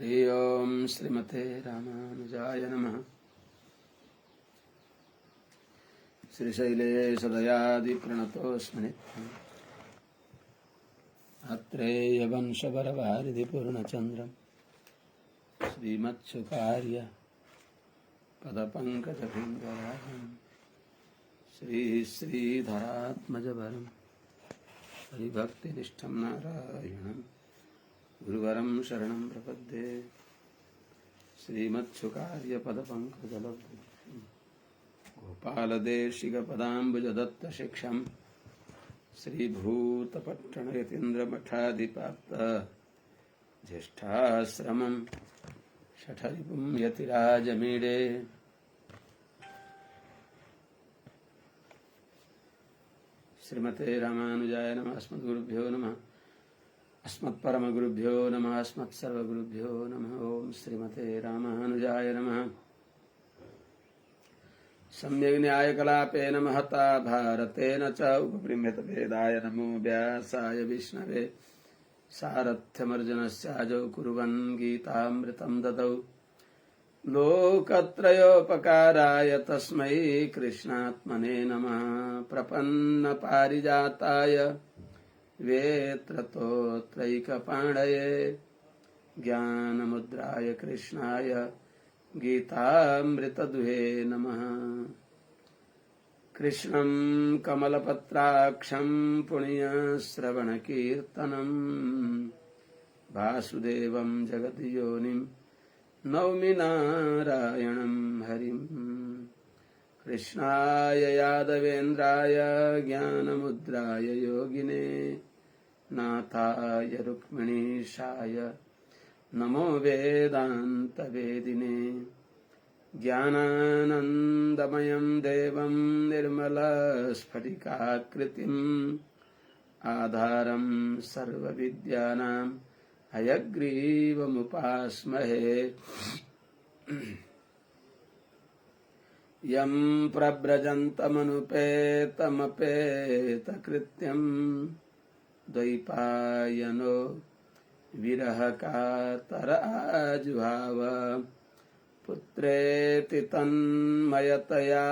हरि ओम श्रीमते रामानुजाय नमः। श्रीशैलेशदयादिप्रणतोऽस्मि नित्यम्। अत्रेयवंशवरवारिधिपूर्णचन्द्रम् श्रीमत्सुकार्य पदपङ्कजभृङ्गराजम् श्रीधरात्मजवरम् हरिभक्तिनिष्ठं नारायणम् गुरुवरं शरणं प्रपद्ये। श्रीमत्सुकार्यपदपङ्कजलब्धम् गोपालदेशिकपदाम्बुजदत्तशिक्षम् श्रीभूतपट्टणयतीन्द्रमठाधिपाप्त ज्येष्ठाश्रमं शठरिपुं यतिराजमीडे। श्रीमते रामानुजाय नमः। अस्मद्गुरुभ्यो नमः। अस्मत्परमगुरुभ्यो नमः। अस्मत्सर्वगुरुभ्यो नमः। ओम श्रीमते रामानुजाय नमः। सम्यग् न्यायकलापेन महता भारतेन च उपबृंहितभेदाय नमो व्यासाय विष्णवे। सारथ्यमर्जुनस्याजौ कुर्वन् गीतामृतं ददौ लोकत्रयोपकाराय तस्मै कृष्णात्मने नमः। प्रपन्नपारिजाताय वेत्रतोत्रैकपाणये ज्ञानमुद्राय कृष्णाय गीतामृतदुहे नमः। कृष्णं कमलपत्राक्षं पुण्यश्रवणकीर्तनम् वासुदेवं जगद्योनिं नौमि नारायणं हरिम्। कृष्णाय यादवेन्द्राय ज्ञानमुद्राय योगिने नाथाय रुक्मिणीशाय नमो वेदान्तवेदिने। ज्ञानानन्दमयं देवं निर्मलस्फटिकाकृतिम् आधारं सर्वविद्यानां हयग्रीवमुपास्महे। यं प्रव्रजन्तमनुपेतमपेतकृत्यं द्वैपायनो विरहकातर आजुहाव। पुत्रेति तन्मयतया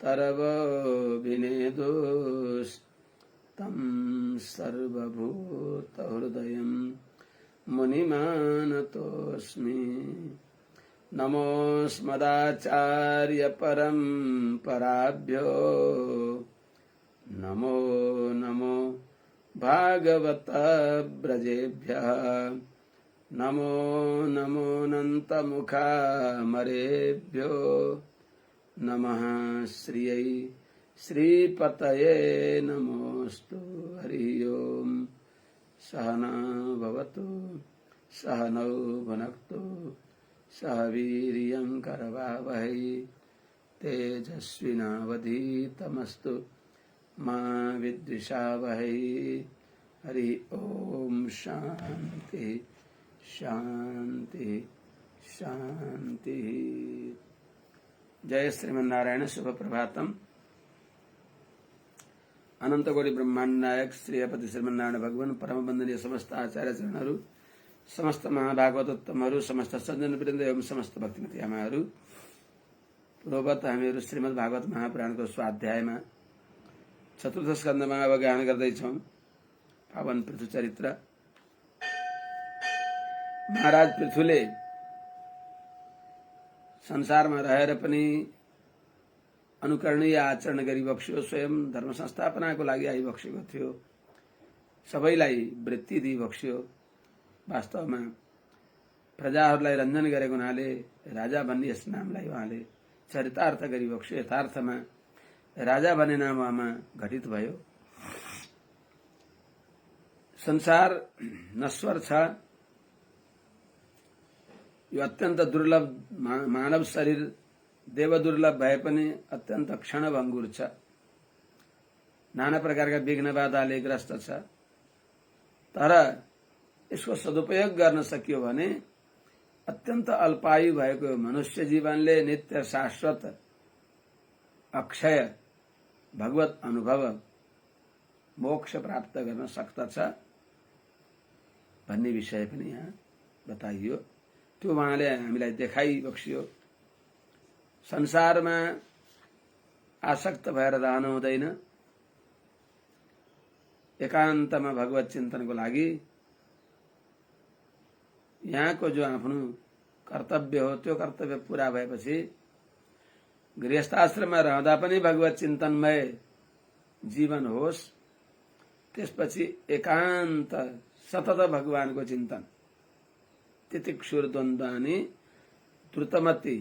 तरवोऽभिनेदुस्तं सर्वभूतहृदयं मुनिमानतोऽस्मि। नमोऽस्मदाचार्यपरम्पराभ्यो नमो नमो भागवतव्रजेभ्यः। नमो नमोऽनन्तमुखामरेभ्यो नमः। श्रियै श्रीपतये नमोऽस्तु। हरि ओम। सहना भवतु सहनौ भुनक्तु सह वीर्यं करवावहै तेजस्विनावधीतमस्तु मा विद्विषावहै। हरि ओम। शांति शांति शांति। जय श्रीमन्नारायण। शुभ प्रभातम। अनंत कोटि ब्रह्मांड नायक श्री अपति श्रीमन्नारायण भगवान परम वंदनीय समस्त आचार्य चरणहरू, समस्त महाभागवतोत्तमहरू, समस्त सज्जन वृन्द एवं समस्त भक्तिमती आमाहरू। पूर्ववत हामीहरू श्रीमद् भागवत महापुराणको स्वाध्यायमा चतुर्थ स्कन्धमा अवगाहन गर्दैछौं। पावन पृथु चरित्र। महाराज पृथुले संसारमा रहेर पनि अनुकरणीय आचरण गरिबक्स्यो। स्वयं धर्म संस्थापनाको लागि आइबक्सेको थियो। सबैलाई वृत्ति दिइबक्स्यो। वास्तवमा प्रजाहरूलाई रञ्जन गरेको हुनाले राजा भन्ने यस नामलाई उहाँले चरितार्थ गरिबक्स्यो। यथार्थमा राजा भन्ने नाम उहाँमा घटित भयो। संसार नश्वर छ। यो अत्यन्त दुर्लभ मानव शरीर देव दुर्लभ भए पनि अत्यन्त क्षणभङ्गुर छ। नाना प्रकारका विघ्न बाधाले ग्रस्त छ। तर यसको सदुपयोग गर्न सकियो भने अत्यन्त अल्पायु भएको मनुष्य जीवनले नित्य शाश्वत अक्षय भगवत अनुभव मोक्ष प्राप्त गर्न सक्दछ भन्ने विषय पनि यहाँ बताइयो, त्यो उहाँले हामीलाई देखाइबक्सियो। संसारमा आसक्त भएर रहनु हुँदैन, एकान्तमा भगवत चिन्तनको लागि यहाँको जो आफ्नो कर्तव्य हो त्यो कर्तव्य पूरा भएपछि गृहस्थाश्रममा रहँदा पनि भगवत चिन्तनमय जीवन होस्, त्यसपछि एकान्त सतत भगवानको चिन्तन, तितिक्षुर द्वन्द्वानि द्रुतमति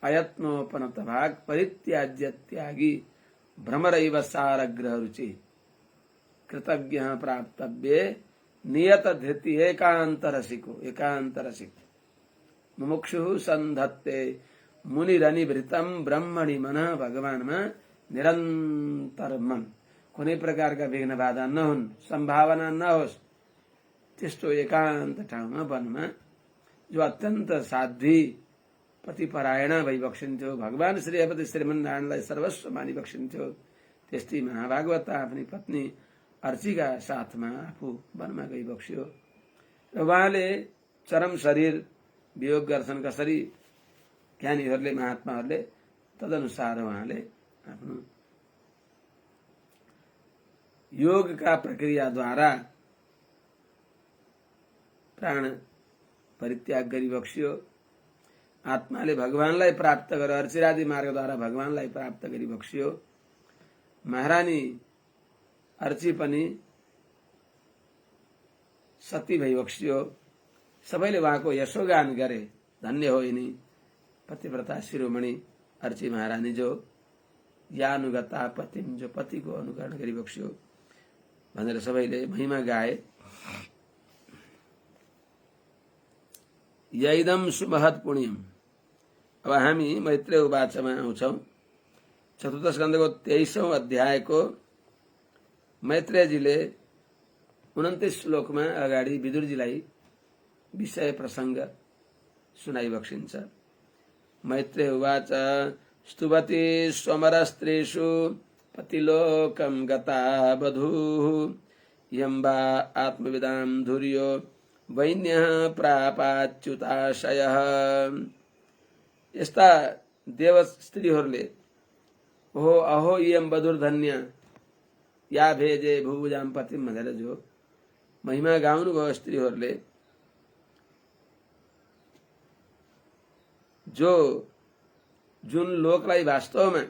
अयत्नोपनत भाग परित्याज्य त्यागी भ्रमरैव सारग्रह रुचि कृतज्ञ प्राप्तव्ये नियत धृति एकांत रसिको। एकांत रसिक मुमुक्षु संधत्ते मुनिरनिवृतम ब्रह्मणि मन, भगवानमा निरन्तर मन, कुनै प्रकारका विघ्न बाधा नहुन्, सम्भावना नहोस्, त्यस्तो एकान्त ठाउँमा वनमा जो अत्यन्त साध्वी पतिपरायण भइबक्सिन्थ्यो, भगवान श्रीपति श्रीमन्नारायणलाई सर्वस्व मानिबक्सिन्थ्यो, त्यस्तै महाभागवत आफ्नी पत्नी अर्चीका साथमा आफू वनमा गइबक्स्यो र उहाँले चरम शरीर वियोग गर्छन् कसरी ज्ञानीहरूले, महात्माहरूले, तदनुसार उहाँले आफ्नो योगका प्रक्रियाद्वारा प्राण परित्याग गरिबक्स्यो। आत्माले भगवानलाई प्राप्त गरेर अर्चिरादि मार्गद्वारा भगवानलाई प्राप्त गरिबक्स्यो। महारानी अर्ची पनि सती भइबक्स्यो। सबैले उहाँको यशोगान गरे, धन्य हो यिनी पतिव्रता शिरोमणि अर्ची महारानी जो यानुगता पतिम, जो पतिको अनुकरण गरिबक्स्यो भनेर सबैले महिमा गाए। यैदम सुमहत पुण्यम। अब हामी मैत्रेय उवाचमा आउँछौं। चतुर्थ स्कन्धको 23औं अध्यायको मैत्रेयजीले 29 श्लोकमा अगाडि विदुरजीलाई विषय प्रसंग सुनाइबक्सिन्छ। मैत्रेय उवाच स्तुवती स्वमरस्त्रीषु पतिलोकं गता वधूः यं वा आत्मविदां धुर्यो वैन्यः प्रापाच्युताशयः। यस्ता देव स्त्रीहरूले हो अहो इयं वधुर धन्य या भेजे भुजाम पतिम भनेर जो महिमा गाउनुभयो स्त्रीहरूले, जो जुन लोकलाई वास्तवमा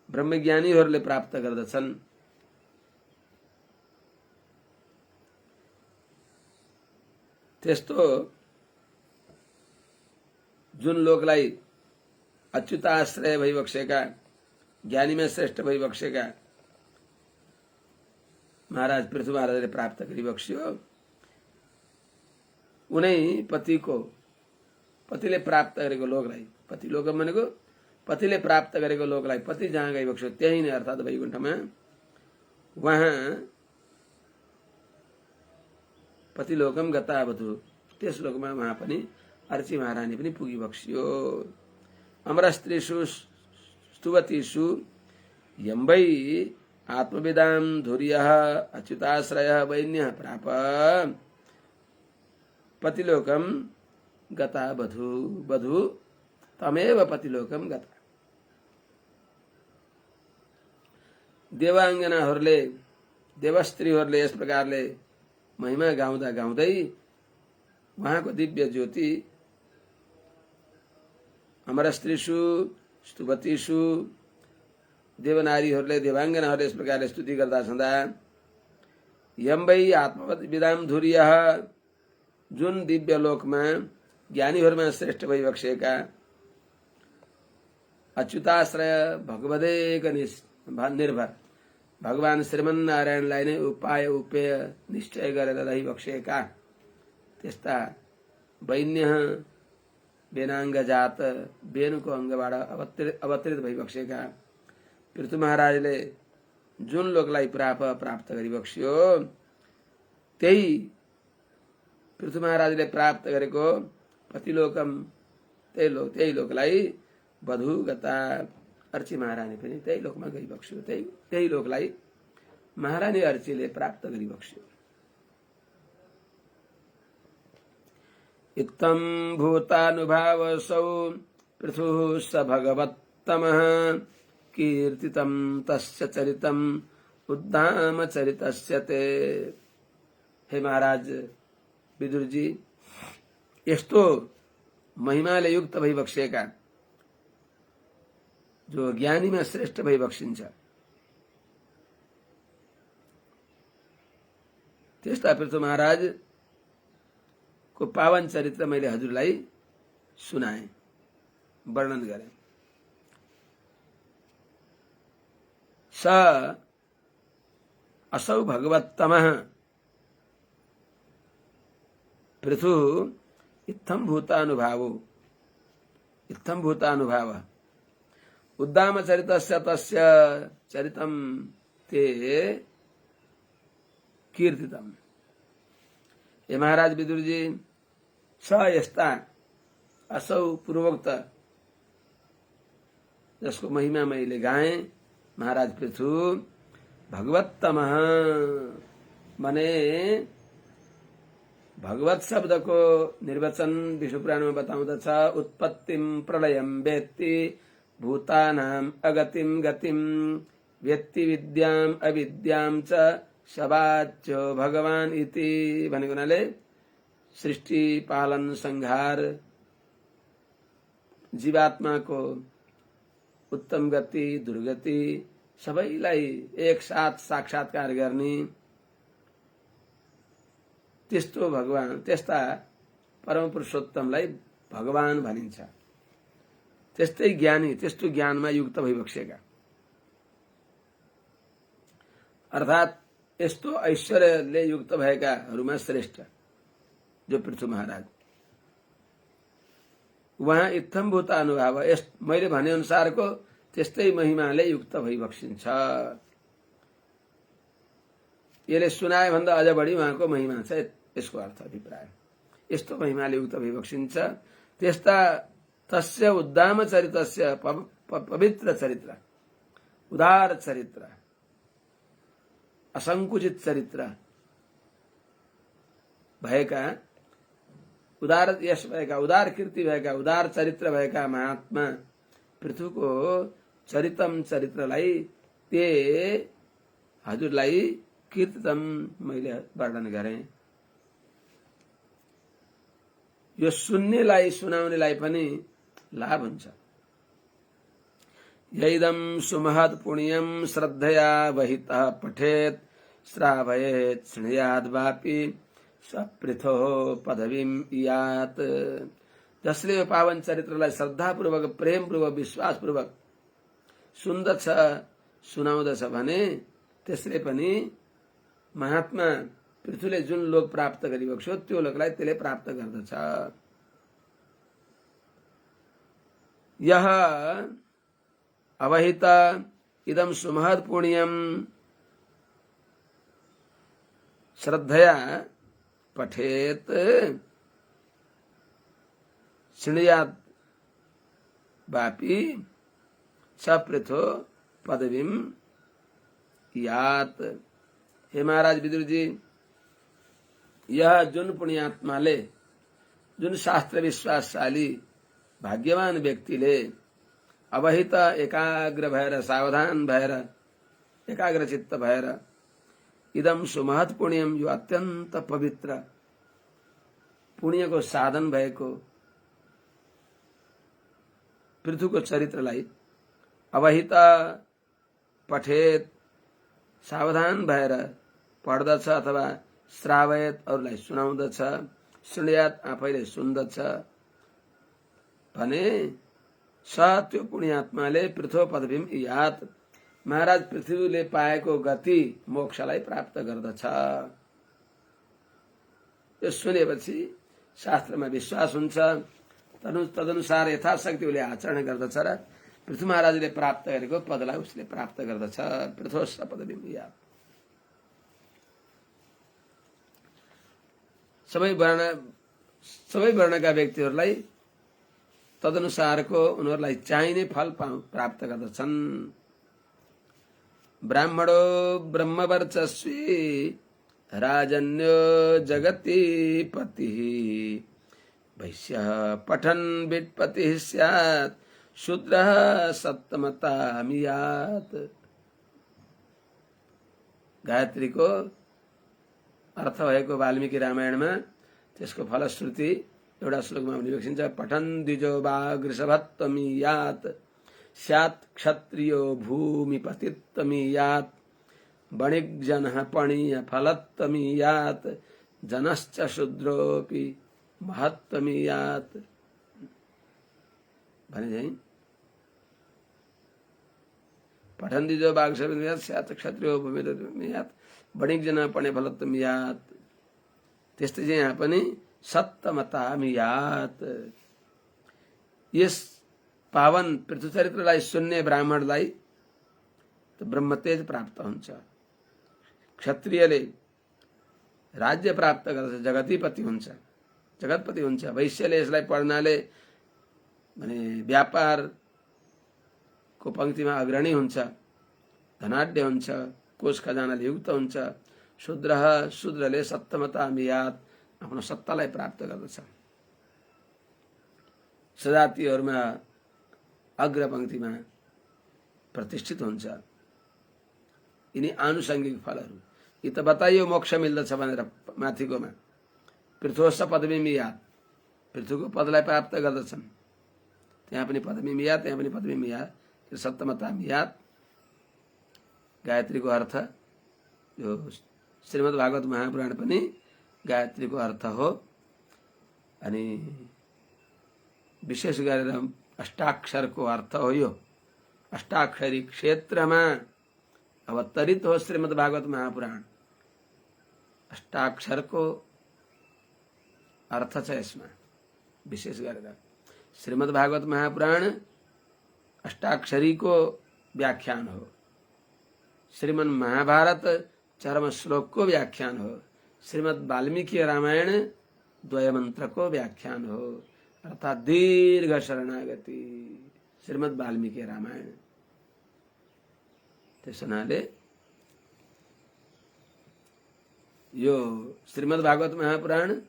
ब्रह्मज्ञानीहरूले प्राप्त गर्दछन्, त्यस्तो जुन लोकलाई अच्युताश्रय भइबक्सेका, ज्ञानीमा श्रेष्ठ भइबक्सेका महाराज पृथु महाराजले प्राप्त गरिबक्स्यो, उनै पतिले प्राप्त गरेको लोकलाई, पति लोकम भनेको पतिले प्राप्त गरेको लोकलाई, पति जहाँ गइबक्स्यो त्यही नै अर्थात् वैकुण्ठमा वहाँ पतिलोकम गतावधु, त्यस लोकमा वहाँ पनि अर्ची महारानी पनि पुगिबक्स्यो। अमरस्त्रीषु स्तुवतीषु यम्बै आत्मविदां धुर्यः अच्युताश्रयः वैन्यः प्राप पतिलोकम गता वधु। वधु तमेव पतिलोकम गता। देवाङ्गनाहरूले, देवस्त्रीहरूले यस प्रकारले महिमा गाउँदा गाउँदै उहाँको दिव्य ज्योति अमरस्त्रीषु स्तुवतीषु, देवनारीहरूले, देवाङ्गनाहरूले यस प्रकारले स्तुति गर्दा छँदा यम्बै आत्मविदां धुर्यः, जुन दिव्य लोकमा ज्ञानीहरूमा श्रेष्ठ भइबक्सेका अच्युताश्रय भगवदेक निर्भर भगवान श्रीमन्नारायणलाई नै उपाय उपेय निश्चय गरेर रहिबक्सेका त्यस्ता वैन्य वेनाङ्ग जात, वेणुको अङ्गबाट अवतरित भइबक्सेका पृथु महाराजले जुन लोकलाई प्राप्त गरिबक्स्यो, त्यही पृथु महाराजले प्राप्त गरेको पतिलोकम, त्यही लोकलाई वधु गता अर्ची महारानी पनि त्यही लोकमा गइबक्स्यो। त्यही लोकलाई महारानी अर्चीले प्राप्त गरिबक्स्यो। इत्थं भूतानुभावसौ पृथुः स भगवत्तमः कीर्तितं तस्य चरितम् उद्दाम चरितस्य ते। हे महाराज विदुर जी, यस्तो महिमाले युक्त भइबक्सेका जो ज्ञानीमा श्रेष्ठ भइबक्सिन्छ त्यस्ता पृथु महाराज को पावन चरित्र मैले हजुरलाई सुनाए, वर्णन गरे। स असौ भगवत्तमः पृथु इत्थं भूतानुभावो, इत्थं भूतानुभावः उद्दाम चरितस्य तस्य चरितं ते कीर्तितम्। हे महाराज विदुर जी, स यस्ता असौ पूर्वोक्त जसको महिमा मैले गाएँ महाराज पृथु भगवत्तमः मने भगवत शब्द को निर्वचन विष्णु पुराण में बताउँदछ। उत्पत्तिम प्रलयम वेत्ति भूतानां अगतिम गतिम वेत्ति विद्याम अविद्याम च सवाच्यो भगवान इति भनेको हुनाले सृष्टि पालन संहार जीवात्मा को उत्तम गति दुर्गति सबैलाई एक साथ साक्षात्कार गर्ने त्यस्तो भगवान, त्यस्ता परम पुरुषोत्तमलाई भगवान भनिन्छ। त्यस्तै ज्ञानी, त्यस्तो ज्ञानमा युक्त भइबक्सेका अर्थात यस्तो ऐश्वर्यले युक्त भएकाहरूमा श्रेष्ठ जो पृथु महाराज, उहाँ इत्थम भूत अनुभाव मैले भने अनुसारको त्यस्तै महिमाले युक्त भइबक्सिन्छ। यसले सुनाए भन्दा अझ बढी उहाँको महिमा छ, यसको अर्थ अभिप्राय। यस्तो महिमाले युक्त भइबक्सिन्छ त्यस्ता तस्य उद्दाम चरितस्य पवित्र चरित्र, उदार चरित्र, असंकुचित चरित्र भएका, उदार यश भएका, उदार कीर्ति भएका, उदार चरित्र भएका महात्मा पृथुको चरितम चरित्रलाई ते हजुरलाई कीर्तितम मैले वर्णन गरेँ। यो सुन्नेलाई सुनाउनेलाई पनि लाभ हुन्छ। यैदं सुमहत् पुण्यं श्रद्धया वहितः पठेत् श्रावयेत् शृणुयात् वापि सपृथो पदवीं यात्। जसले यो पावन चरित्रलाई श्रद्धापूर्वक, प्रेमपूर्वक, विश्वासपूर्वक सुन्दछ, सुनाउँदछ भने त्यसले पनि महात्मा पृथुले जुन लोक प्राप्त गरिबक्स्यो त्यो लोकलाई त्यसले प्राप्त गर्दछ। यह अवहित इदं सुमहत् पुण्यं श्रद्धया पठेत् शृणुयात् वापि सपृथो पदवीं यात्। हे महाराज विदुर जी, यह जुन पुण्यात्माले, जुन शास्त्र विश्वासशाली भाग्यवान व्यक्तिले अवहित एकाग्र भएर, सावधान भएर, एकाग्रचित्त भएर इदम सुमहत् पुण्यम, यो अत्यन्त पवित्र पुण्यको साधन भएको पृथुको चरित्रलाई अवहित पठेत, सावधान भएर पढ्दछ अथवा श्रावयत अरूलाई सुनाउँदछ, शृणुयात् आफैले सुन्दछ भने स त्यो पुण्यात्माले पृथो पदवीम यात्, महाराज पृथ्वीले पाएको गति मोक्षलाई प्राप्त गर्दछ। यो सुनेपछि शास्त्रमा विश्वास हुन्छ, तदनुसार यथाशक्ति उसले आचरण गर्दछ र पृथ्वी महाराजले प्राप्त गरेको पदलाई उसले प्राप्त गर्दछ। पृथो स पदवीम यात्। सबै वर्णका व्यक्तिहरूलाई तदनुसारको उनीहरूलाई चाहिने फल प्राप्त गर्दछन्। ब्राह्मणो ब्रह्मवर्चस्वी राजन्यो जगति पतिः वैश्यः पठन् वित्पतिः स्यात् शूद्रः सप्तमतामियात्। गायत्री को अर्थ भएको वाल्मीकि रामायणमा त्यसको फलश्रुति एउटा श्लोकमा लेखिन्छ, पठन् द्विजो वागृषभत्वमियात् स्यात् क्षत्रियो भूमिपतित्वमियात् वणिक्जनः पणीय फलत्वमियात् जनश्च शूद्रोऽपि महत्वमियात् भने चाहिँ पठन् द्विजो वागृषभत्वमियात् स्यात् क्षत्रियो भूमिपतित्वमियात् वणिक्जनः पणीय फलत्वमियात्। त्यस्तै चाहिँ यहाँ पनि सप्तमतामियात्। यस पावन पृथ्वी चरित्रलाई सुन्ने ब्राह्मणलाई त ब्रह्मतेज प्राप्त हुन्छ। क्षत्रियले राज्य प्राप्त गर्छ, जगतीपति हुन्छ, जगतपति हुन्छ। वैश्यले यसलाई पढ्नाले भने व्यापारको पंक्तिमा अग्रणी हुन्छ, धनाढ्य हुन्छ, कोष खजानाले युक्त हुन्छ। शूद्रले सप्तमतामियात् आफ्नो सत्तालाई प्राप्त गर्दछ। सजातीहरूमा अग्र पंक्तिमा प्रतिष्ठित हुन्छ। यिनी आनुषंगिक फलहरू। यी त बताइयो मोक्ष मिल्दछ भनेर माथिकोमा पृथ्वोस्स पदवीमियात्, पृथ्वीको पदलाई प्राप्त गर्दछन्। त्यहाँ पनि पदवीमियात्, त्यहाँ पनि पदवीमियात्, सप्तमतामियात्। गायत्रीको अर्थ यो श्रीमद् भागवत महापुराण पनि गायत्रीको अर्थ हो। अनि विशेष गरेर अष्टाक्षरको अर्थ हो यो। अष्टाक्षरी क्षेत्रमा अवतरित हो श्रीमद् भागवत महापुराण। अष्टाक्षरको अर्थ छ यसमा विशेष गरेर। श्रीमद् भागवत महापुराण अष्टाक्षरीको व्याख्यान हो। श्रीमद् महाभारत चरम श्लोकको व्याख्यान हो। श्रीमद् वाल्मीकि रामायण द्वयमन्त्रको व्याख्यान हो, अर्थात् दीर्घ शरणागति श्रीमद् वाल्मीकि रामायण। त्यस हुनाले यो श्रीमद् भागवत महापुराण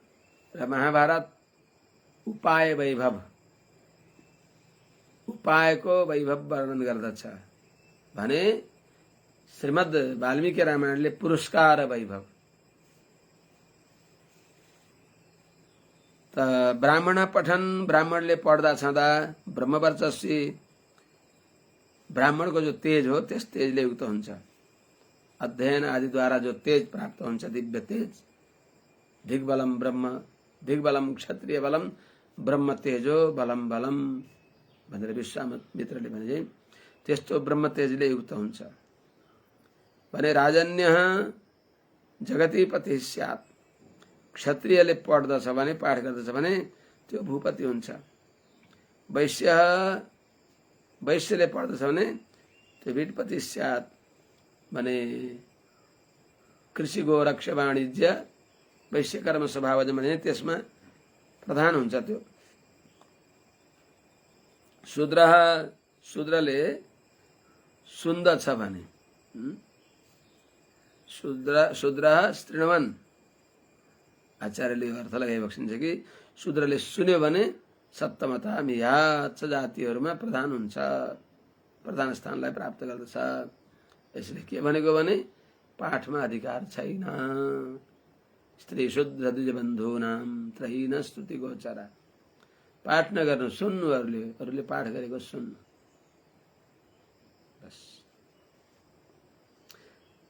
र महाभारत उपाय वैभव, उपायको वैभव वर्णन गर्दछ भने श्रीमद् वाल्मीकि रामायणले पुरस्कार वैभव। त ब्राह्मण पठन, ब्राह्मणले पढ्दा छँदा ब्रह्मवर्चस्वी, ब्राह्मणको जो तेज हो त्यस तेजले युक्त हुन्छ। अध्ययन आदिद्वारा जो तेज प्राप्त हुन्छ, दिव्य तेज, दिग्बलम ब्रह्म, दिग्बलम क्षत्रिय बलम ब्रह्म तेजो बलम बलम भनेर विश्वामित्रले भने त्यस्तो ब्रह्म तेजले युक्त हुन्छ भने राजन्य जगतीपति स्यात्। क्षत्रियले पढ्दछ भने, पाठ गर्दछ भने त्यो भूपति हुन्छ। वैश्यले पढ्दछ भने त्यो वीटपति स्यात् भने कृषि गोरक्ष वाणिज्य वैश्य कर्म स्वभाव भने त्यसमा प्रधान हुन्छ त्यो। शूद्रले सुन्दछ भने, शूद्र शृण्वन्, आचार्यले अर्थ लगाइबक्सिन्छ कि शूद्रले सुन्यो भने सप्तमतामियात् जातिहरूमा प्रधान हुन्छ, प्रधान स्थानलाई प्राप्त गर्दछ। यसले के भनेको भने पाठमा अधिकार छैन। स्त्री शूद्र द्विज बन्धूनाम त्रयीन स्तुति गोचरा। पाठ नगर्नु, सुन्नु, अरूले पाठ गरेको सुन्नु बस।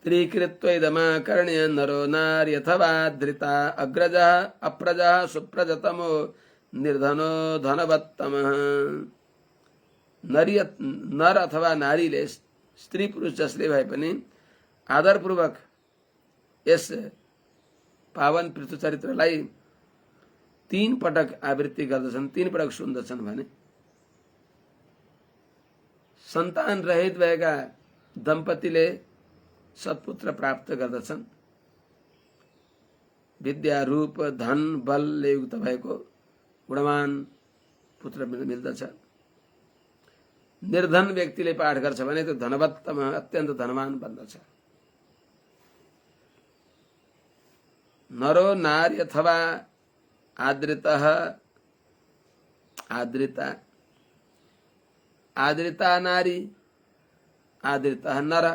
त्रिकृत्वैदमाकर्ण्य नरो नारी अथवा धृता अग्रजः अप्रजः सुप्रजतमो निर्धनो धनवत्तमः। नर अथवा नारीले, स्त्री पुरुष जसले भए पनि आदरपूर्वक यस पावन पृथ्वी चरित्रलाई 3 पटक आवृत्ति गर्दछन्, 3 पटक सुन्दछन् भने सन्तान रहित भएका दम्पतिले सत्पुत्र प्राप्त गर्दछन्। विद्या रूप धन बलले युक्त भएको गुणवान पुत्र मिल्दछ। निर्धन व्यक्तिले पाठ गर्छ भने त्यो धनवत्तम, अत्यन्त धनवान बन्दछ। नरो नारी अथवा आदृतः आदृता, आदृता नारी, आदृता नर,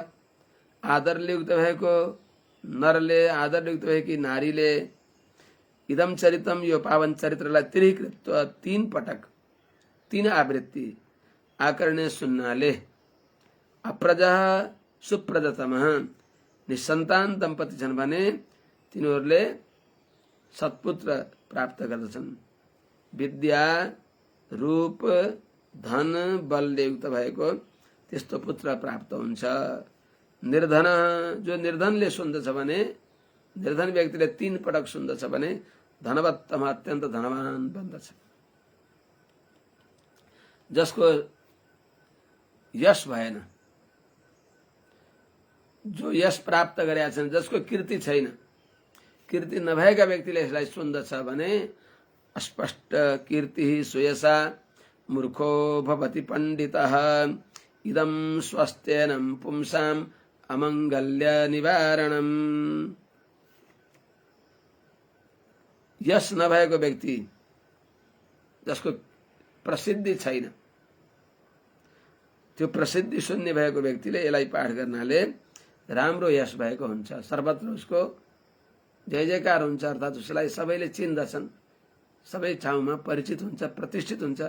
आदरले युक्त भएको नरले, आदरले युक्त भएकी नारीले इदम चरितम यो पावन चरित्रलाई त्रिकृत्व 3 पटक 3 आवृत्ति आकर्णे सुन्नाले अप्रजा सुप्रजतम निसन्तान दम्पति छन् भने तिनीहरूले सत्पुत्र प्राप्त गर्दछन्। विद्या रूप धन बलले युक्त भएको त्यस्तो पुत्र प्राप्त हुन्छ। निर्धन, जो निर्धनले सुन्दछ भने, निर्धन व्यक्तिले 3 पटक सुन्दछ भने धनवत्तम अत्यन्त धनवान बन्दछ। जसको यश भएन, जो यश प्राप्त गरेका छन्, जसको कीर्ति छैन, कीर्ति नभएका व्यक्तिले यसलाई सुन्दछ भने अस्पष्ट कीर्ति सुयसा मूर्खो भवति पण्डितः इदं स्वस्त्यनं पुंसाम् अमंगल्य निवारणम। यश नभएको व्यक्ति, जसको प्रसिद्धि छैन, त्यो प्रसिद्धि शून्य भएको व्यक्तिले यसलाई पाठ गर्नाले राम्रो यश भएको हुन्छ। सर्वत्र उसको जय जयकार हुन्छ, अर्थात् उसलाई सबैले चिन्दछन्, सबै ठाउँमा परिचित हुन्छ, प्रतिष्ठित हुन्छ,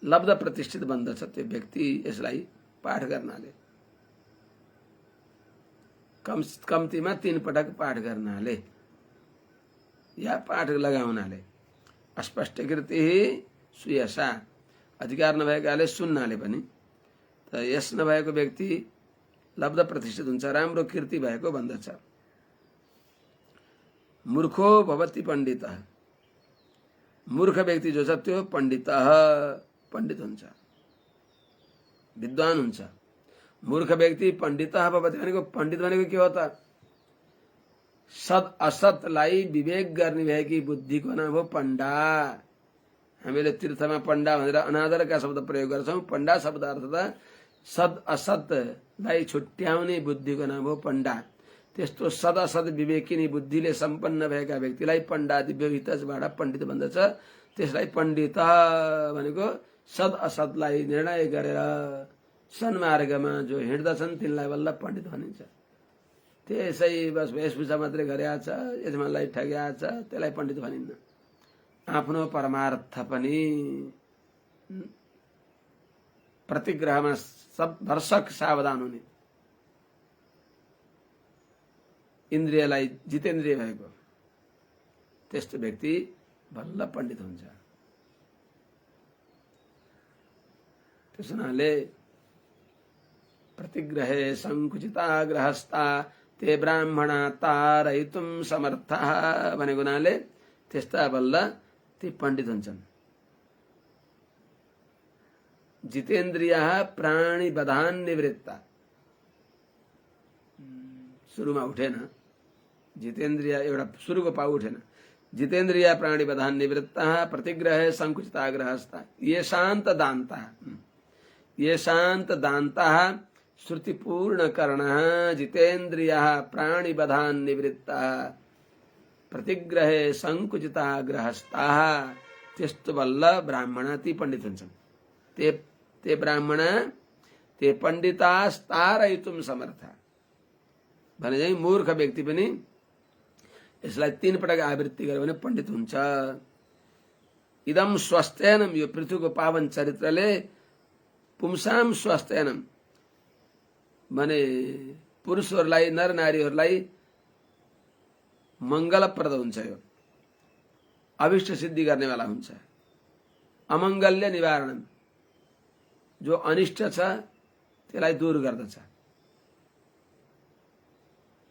लब्ध प्रतिष्ठित बन्दछ त्यो व्यक्ति यसलाई पाठ गर्नाले। कम्तीमा 3 पटक पाठ गर्नाले या पाठ लगाउनाले। अस्पष्ट कीर्ति सुयसा, अधिकार नभएकाले सुन्नाले पनि। त यस नभएको व्यक्ति लब्ध प्रतिष्ठित हुन्छ, राम्रो कीर्ति भएको भन्दछ। मूर्खो भवति पण्डितः, मूर्ख व्यक्ति जो छ त्यो पण्डित हुन्छ, विद्वान हुन्छ। मूर्ख व्यक्ति पण्डित भवति भनेको, पण्डित भनेको के हो त? सद असतलाई विवेक गर्ने भएकी बुद्धिको नाम हो पण्डा। हामीले तीर्थमा पण्डा भनेर अनादरका शब्द प्रयोग गर्छौं। पण्डा शब्द अर्थ त सद असतलाई छुट्याउने बुद्धिको नाम हो पण्डा। त्यस्तो सद असत विवेकिनी बुद्धिले सम्पन्न भएका व्यक्तिलाई पण्डा दिव्य हितबाट पण्डित भन्दछ। त्यसलाई पण्डित भनेको सद असतलाई निर्णय गरेर सन्मार्गमा जो हिँड्दछन् तिनलाई बल्ल पण्डित भनिन्छ। त्यसै बस वेशभूषा मात्रै गरेका छ, यजमानलाई ठग्या छ, त्यसलाई पण्डित भनिन्न। आफ्नो परमार्थ पनि प्रतिग्रहमा सब भर्सक सावधान हुने, इन्द्रियलाई जितेन्द्रिय भएको त्यस्तो व्यक्ति बल्ल पण्डित हुन्छ। त्यस हुनाले प्रतिग्रहे संकुचिता गृहस्था ते ब्राह्मणा तारयितुं समर्थः भनेको हुनाले त्यस्ता बल्ल ती पण्डित हुन्छन्। जितेन्द्रियः प्राणी बधान निवृत्ता, सुरुमा उठेन, जितेन्द्रिय एउटा सुरुको पाउ उठेन। जितेन्द्रिय प्राणी बधान निवृत्तः प्रतिग्रहे संकुचिता गृहस्था ये शांत दान्तः, ये शांत दान्तः श्रुतिपूर्ण कर्णः जितेन्द्रियः प्राणी बधान निवृत्तः प्रतिग्रहे संकुचिता गृहस्थाः त्यस्तो बल्ल ब्राह्मण ती पण्डित हुन्छन्। ते ब्राह्मण ते पण्डितास्तारयितुं समर्थ भने चाहिँ मूर्ख व्यक्ति पनि यसलाई 3 पटक आवृत्ति गर्यो भने पण्डित हुन्छ। इदम स्वस्थ्यनम, यो पृथ्वीको पावन चरित्रले पुंसाम स्वस्थ्यनम भने पुरुषहरूलाई, नर नारीहरूलाई मंगलप्रद हुन्छ। यो अभिष्ट सिद्धि गर्नेवाला हुन्छ। अमंगल्य निवारण, जो अनिष्ट छ त्यसलाई दूर गर्दछ।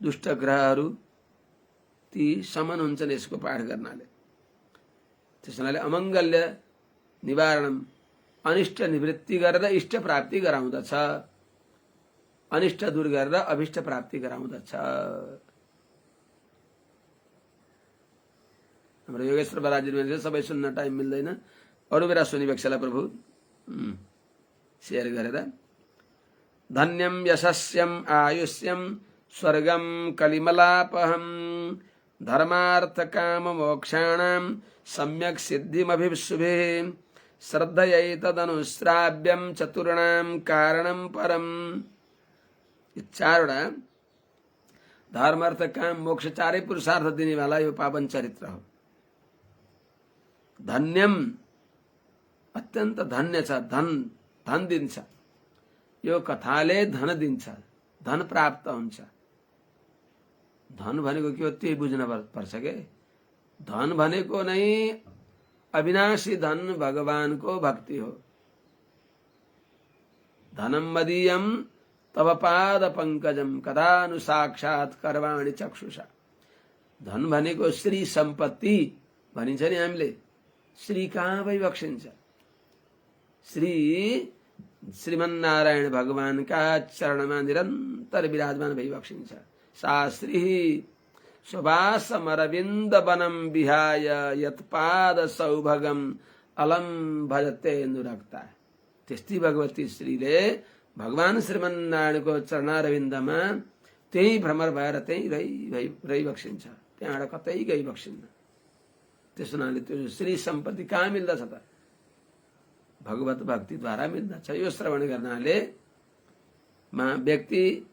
दुष्ट ग्रहहरू ती समन हुन्छन् यसको पाठ गर्नाले। त्यसैले अमंगल्य निवारणम, अनिष्ट निवृत्ति गरेर इष्ट प्राप्ति गराउँदछ, अनिष्ट दूर गरेर अभिष्ट प्राप्ति गराउँदछ। हाम्रो योगेश्वर बराजी सबै सुन्न टाइम मिल्दैन, अरू बेला सुनिबेक्सला प्रभु शेयर गरेर। धन्यम यशस्यम आयुष्यम स्वर्गम कलिमलापहम धर्मार्थ काम मोक्षाणाम सम्यक सिद्धिमभिशुभे श्रद्धयैतदनुश्राव्यम चतुर्णाम कारणम परम। ये चारवटा धर्म अर्थ काम मोक्ष चारै पुरुषार्थ दिने वाला यो पावन चरित्र हो। धन्यम अत्यन्त धन्य छ, धन दिन्छ। यो कथाले धन दिन्छ, धन प्राप्त हुन्छ। धन भनेको के हो त्यही बुझ्न पर्छ के। धन भनेको नै अविनाशी धन भगवानको भक्ति हो। धनम मदीयम तव पाद पंकजम कदानु साक्षात कर्वाणि चक्षुषा। धन भनेको श्री सम्पत्ति भनिन्छ नि हामीले। श्री कहाँ भई बक्सिन्छ? श्रीमन्नारायण भगवानका चरणमा निरन्तर विराजमान भई बक्सिन्छ। सा श्री सुभासमरविन्द वनम विहाय यत्पाद सौभगम अलम भजते अनुरक्ता। त्यस्तै भगवती श्रीले भगवान श्रीमन्नारायणको चरणारविन्दमा त्यही भ्रमर भएर त्यही रही बक्सिन्छ, त्यहाँबाट कतै गई बक्सिन्न। त्यस हुनाले त्यो श्री सम्पत्ति कहाँ मिल्दछ त? भगवत भक्तिद्वारा मिल्दछ। यो श्रवण गर्नाले व्यक्ति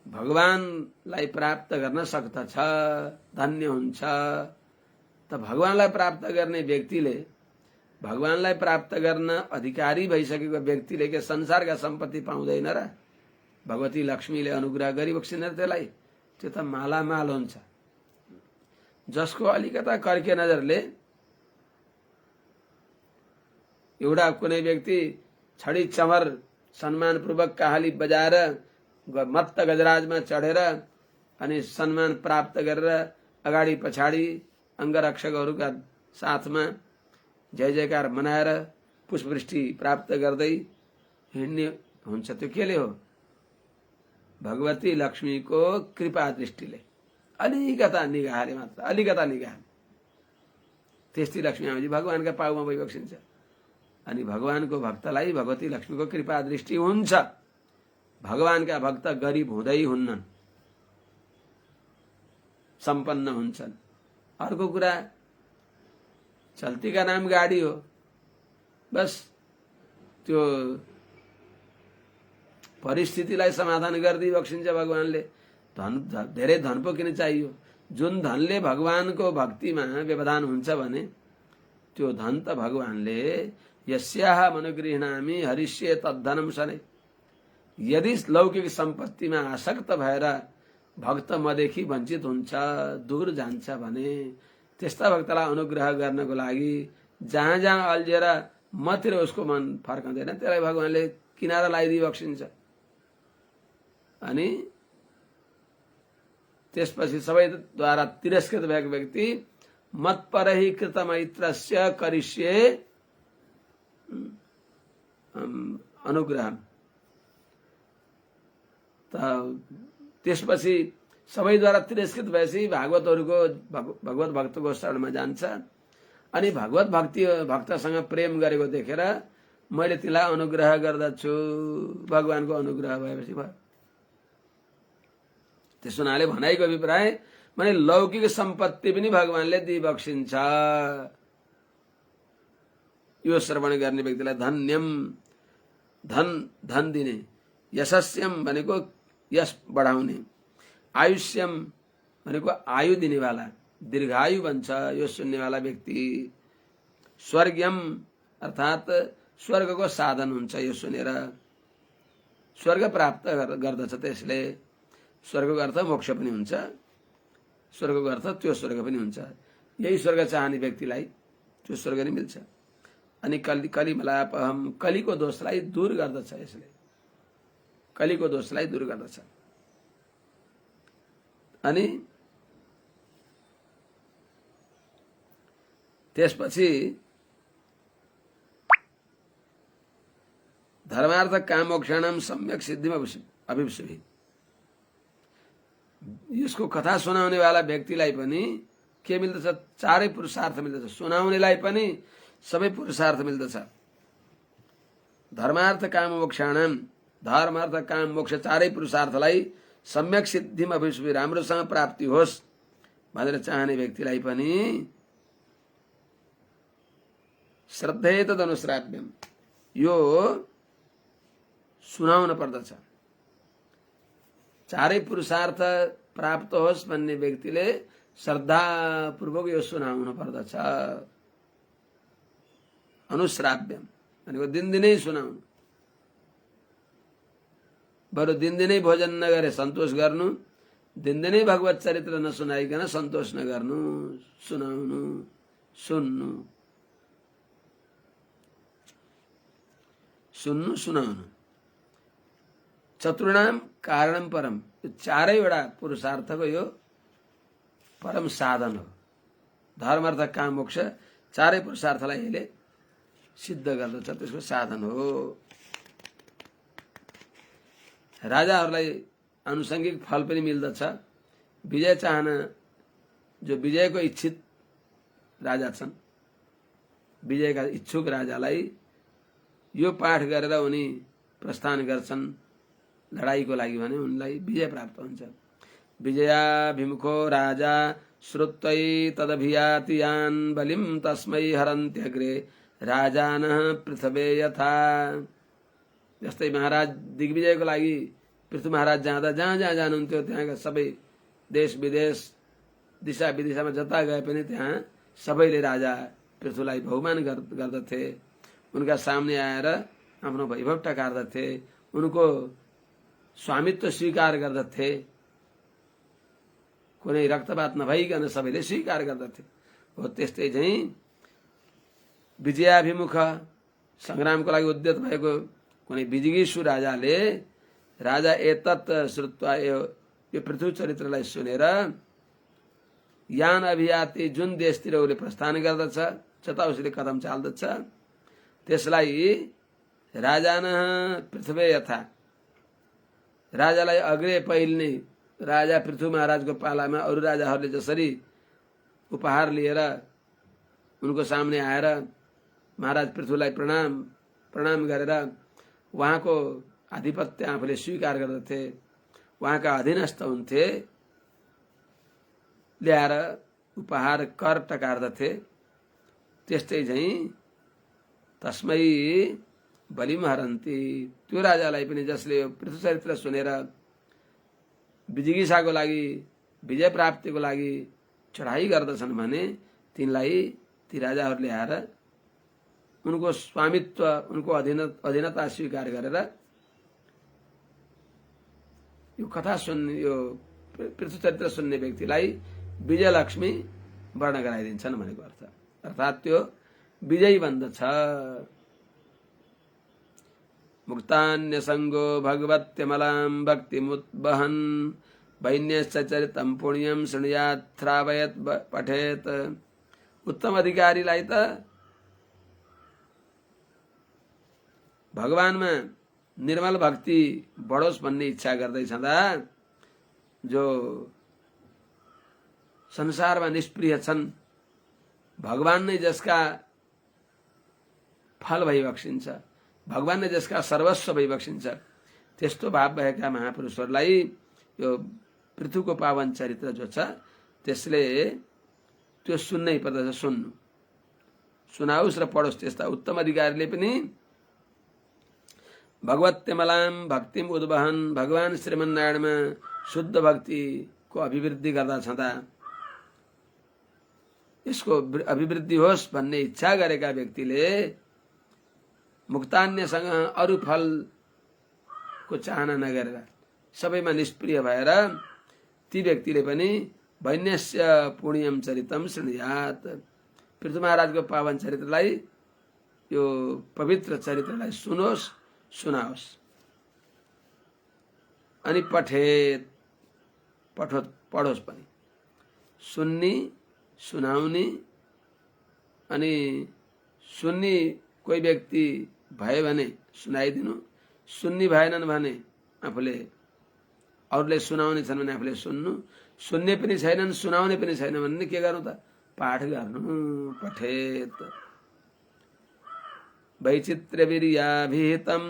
भगवानलाई प्राप्त गर्न सक्दछ, धन्य हुन्छ। त भगवानलाई प्राप्त गर्ने व्यक्तिले, भगवानलाई प्राप्त गर्न अधिकारी भइसकेको व्यक्तिले के संसारका सम्पत्ति पाउँदैन र? भगवती लक्ष्मीले अनुग्रह गरिबक्सिन त्यसलाई, त्यो त मालामाल हुन्छ। जसको अलिकता कर्के नजरले एउटा कुनै व्यक्ति छडी चमर सम्मानपूर्वक काहाली बजाएर मत्त गजराजमा चढेर अनि सम्मान प्राप्त गरेर अगाडि पछाडि अङ्गरक्षकहरूका साथमा जय जयकार मनाएर पुष्पवृष्टि प्राप्त गर्दै हिँड्ने हुन्छ, त्यो केले हो? भगवती लक्ष्मीको कृपा दृष्टिले, अलिकता निगाहले मात्र, अलिकता निगाह। त्यस्तै लक्ष्मी आमाजी भगवानका पाउमा भइबक्सिन्छ। अनि भगवानको भक्तलाई भगवती लक्ष्मीको कृपा दृष्टि हुन्छ। भगवानका भक्त गरिब हुँदै हुन्नन्, सम्पन्न हुन्छन्। अर्को कुरा, चल्ती का नाम गाडी हो, बस त्यो परिस्थितिलाई समाधान गर्दै बक्सिन्छ भगवानले। धन धेरै धन पो किन चाहियो? जुन धनले भगवानको भक्तिमा व्यवधान हुन्छ भने त्यो धन त भगवानले यस्याह मनुगृह्णामि हरिष्ये तद्धनम शनै। यदि लौकिक सम्पत्तिमा आसक्त भएर भक्त मदेखि वञ्चित हुन्छ, दूर जान्छ भने त्यस्ता भक्तलाई अनुग्रह गर्नको लागि जहाँ जहाँ अल्झेर मतिर उसको मन फर्कँदैन, त्यसलाई भगवानले किनारा लगाइदिई बक्सिन्छ। अनि त्यसपछि सबैद्वारा तिरस्कृत भएको व्यक्ति मत्परहि कृतमैत्रस्य करिष्ये अनुग्रह। त्यसपछि सबैद्वारा तिरस्कृत भएपछि भागवतहरूको भगवत भक्तको शरणमा जान्छ। अनि भगवत भक्तसँग प्रेम गरेको देखेर मैले तिमीलाई अनुग्रह गर्दछु, भगवानको अनुग्रह भएपछि भयो। त्यस हुनाले भनाइको अभिप्राय माने लौकिक सम्पत्ति पनि भगवानले दिइबक्सिन्छ। यो श्रवण गर्ने व्यक्तिलाई धन्यम, धन दिने। यशस्यम भनेको यश बढाउने, आयुष्यम भनेको आयु दिनेवाला, दीर्घायु भन्छ यो सुन्नेवाला व्यक्ति। स्वर्गयम अर्थात स्वर्गको साधन हुन्छ यो सुनेर, स्वर्ग प्राप्त गर्दछ त्यसले। स्वर्गको अर्थ मोक्ष पनि हुन्छ, स्वर्गको अर्थ त्यो स्वर्ग पनि हुन्छ। यही स्वर्ग चाहने व्यक्तिलाई त्यो स्वर्ग नै मिल्छ। अनि कलिमलापहम, कलीको दोषलाई दूर गर्दछ यसले, कलीको दोषलाई दूर गर्दछ। अनि त्यसपछि धर्मार्थ कामोक्षणम सम्यक सिद्धिम अभिप्सुभि। यसको कथा सुनाउने वाला व्यक्तिलाई पनि के मिल्दछ? चारै पुरुषार्थ मिल्दछ। सुनाउनेलाई पनि सबै पुरुषार्थ मिल्दछ। धर्मार्थ काम मोक्षाणाम, धर्म अर्थ काम मोक्ष चारै पुरुषार्थलाई सम्यक सिद्धिम अभिप्सुभि, राम्रोसँग प्राप्ति होस् भनेर चाहने व्यक्तिलाई पनि श्रद्धेय तदनुश्राव्यम, यो सुनाउन पर्दछ। चारै पुरुषार्थ प्राप्त होस् भन्ने व्यक्तिले श्रद्धापूर्वक यो सुनाउनु पर्दछ। अनुश्राव्यम भनेको दिनदिनै सुनाउनु, बरु दिनदिनै भोजन नगरे सन्तोष गर्नु, दिनदिनै भगवत चरित्र नसुनाइकन सन्तोष नगर्नु, सुनाउनु, सुन्नु, सुन्नु, सुनाउनु। चतुर्णाम कारणम परम, यो चारैवटा पुरुषार्थको यो परम साधन हो। धर्म अर्थ काम मोक्ष चारै पुरुषार्थलाई यसले सिद्ध गर्दछ, त्यसको साधन हो। राजाहरूलाई आनुषंगिक फल पनि मिल्दछ। विजय चाहना, जो विजयको इच्छित राजा छन्, विजयका इच्छुक राजालाई यो पाठ गरेर उनी प्रस्थान गर्छन् लडाईको लागि भने उनलाई विजय प्राप्त हुन्छ। विजयाभिमुखो राजा श्रुत्वै तदभियाति यान् बलिं तस्मै हरन्त्यग्रे राजानः पृथ्वे यथा। जस्तै महाराज दिग्विजयको लागि पृथ्वी महाराज जाँदा जहाँ जहाँ जानुहुन्थ्यो त्यहाँका सबै देश विदेश दिशा विदिशामा जता गए पनि त्यहाँ सबैले राजा पृथ्वीलाई बहुमान गर्दथे। उनका सामने आएर आफ्नो वैभव टकार्दथे, उनको स्वामित्व स्वीकार गर्दथे। कुनै रक्तपात नभइकन सबैले स्वीकार गर्दथे। हो त्यस्तै चाहिँ विजयाभिमुख संग्रामको लागि उद्यत भएको कुनै विजिगीषु राजाले राजा एतत् श्रुत्वा यो पृथ्वी चरित्रलाई सुनेर यान अभियाति, जुन देशतिर उसले प्रस्थान गर्दछ, जता उसले कदम चाल्दछ, त्यसलाई राजान पृथ्वी यथा, राजालाई अग्रे पहिले नै राजा पृथ्वी महाराजको पालामा अरू राजाहरूले जसरी उपहार लिएर उनको सामने आएर महाराज पृथ्वीलाई प्रणाम गरेर उहाँको आधिपत्य आफूले स्वीकार गर्दथे, उहाँका अधीनस्थ हुन्थे, ल्याएर उपहार कर टकार्दथे। त्यस्तै चाहिँ तस्मै बलिम हरन्ती, त्यो राजालाई पनि जसले पृथ्वी चरित्र सुनेर विजिगीषाको लागि विजय प्राप्तिको लागि चढाई गर्दछन् भने तिनलाई ती राजाहरूले आएर उनको स्वामित्व, उनको अधीनता स्वीकार गरेर यो कथा सुन्ने, यो पृथ्वी चरित्र सुन्ने व्यक्तिलाई विजयलक्ष्मी वर्ण गराइदिन्छन् भनेको अर्थ। अर्थात् त्यो विजयी बन्दछ। मुक्तान्यसङ्गो भगवत्यमलां भक्तिमुद्वहन् वैन्यश्च चरितं पुण्यं शृणुयात् श्रावयत् पठेत्। उत्तम अधिकारीलाई त भगवानमा निर्मल भक्ति बढोस् भन्ने इच्छा गर्दै छँदा जो संसारमा निष्प्रिय छन्, भगवान नै जसका फल भइबक्सिन्छ, भगवान नै जसका सर्वस्व भइबक्सिन्छ, त्यस्तो भाव भएका महापुरुषहरूलाई यो पृथ्वीको पावन चरित्र जो छ त्यसले त्यो सुन्नै पर्दछ। सुन्नु, सुनाओस् र पढोस्। त्यस्ता उत्तम अधिकारीले पनि भगवत्यमलां भक्तिम उद्वहन, भगवान श्रीमन्नारायणमा शुद्ध भक्तिको अभिवृद्धि गर्दा छँदा यसको अभिवृद्धि होस् भन्ने इच्छा गरेका व्यक्तिले मुक्तान्यसँग अरू फलको चाहना नगरेर सबैमा निष्प्रिय भएर ती व्यक्तिले पनि वैन्यस्य पुण्यम चरितम शृणुयात्, पृथ्वी महाराजको पावन चरित्रलाई, यो पवित्र चरित्रलाई सुनोस्, सुनाओस्। अनि पठेत, पढोस् पनि। सुन्नी, सुनाउने अनि सुन्नी कोही व्यक्ति भए भने सुनाइदिनु, सुन्नी भएनन् भने आफूले अरूले सुनाउने छन् भने आफूले सुन्नु, सुन्ने पनि छैनन् सुनाउने पनि छैन भने के गर्नु त? पाठ गर्नु। पठेत वैचित्र्यवीर्याभिहितं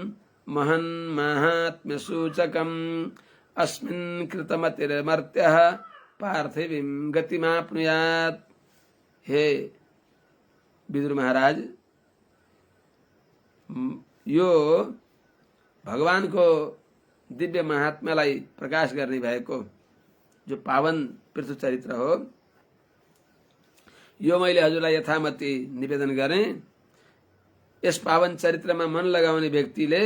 महन् माहात्म्य सूचकम् अस्मिन् कृतमतिर्मर्त्यः पार्थिवीं गतिमाप्नुयात्। हे विदुर महाराज, यो भगवानको दिव्य महात्म्यलाई प्रकाश गर्ने भएको जो पावन पृथु चरित्र हो, यो मैले हजुरलाई यथामति निवेदन गरेँ। यस पावन चरित्रमा मन लगाउने व्यक्तिले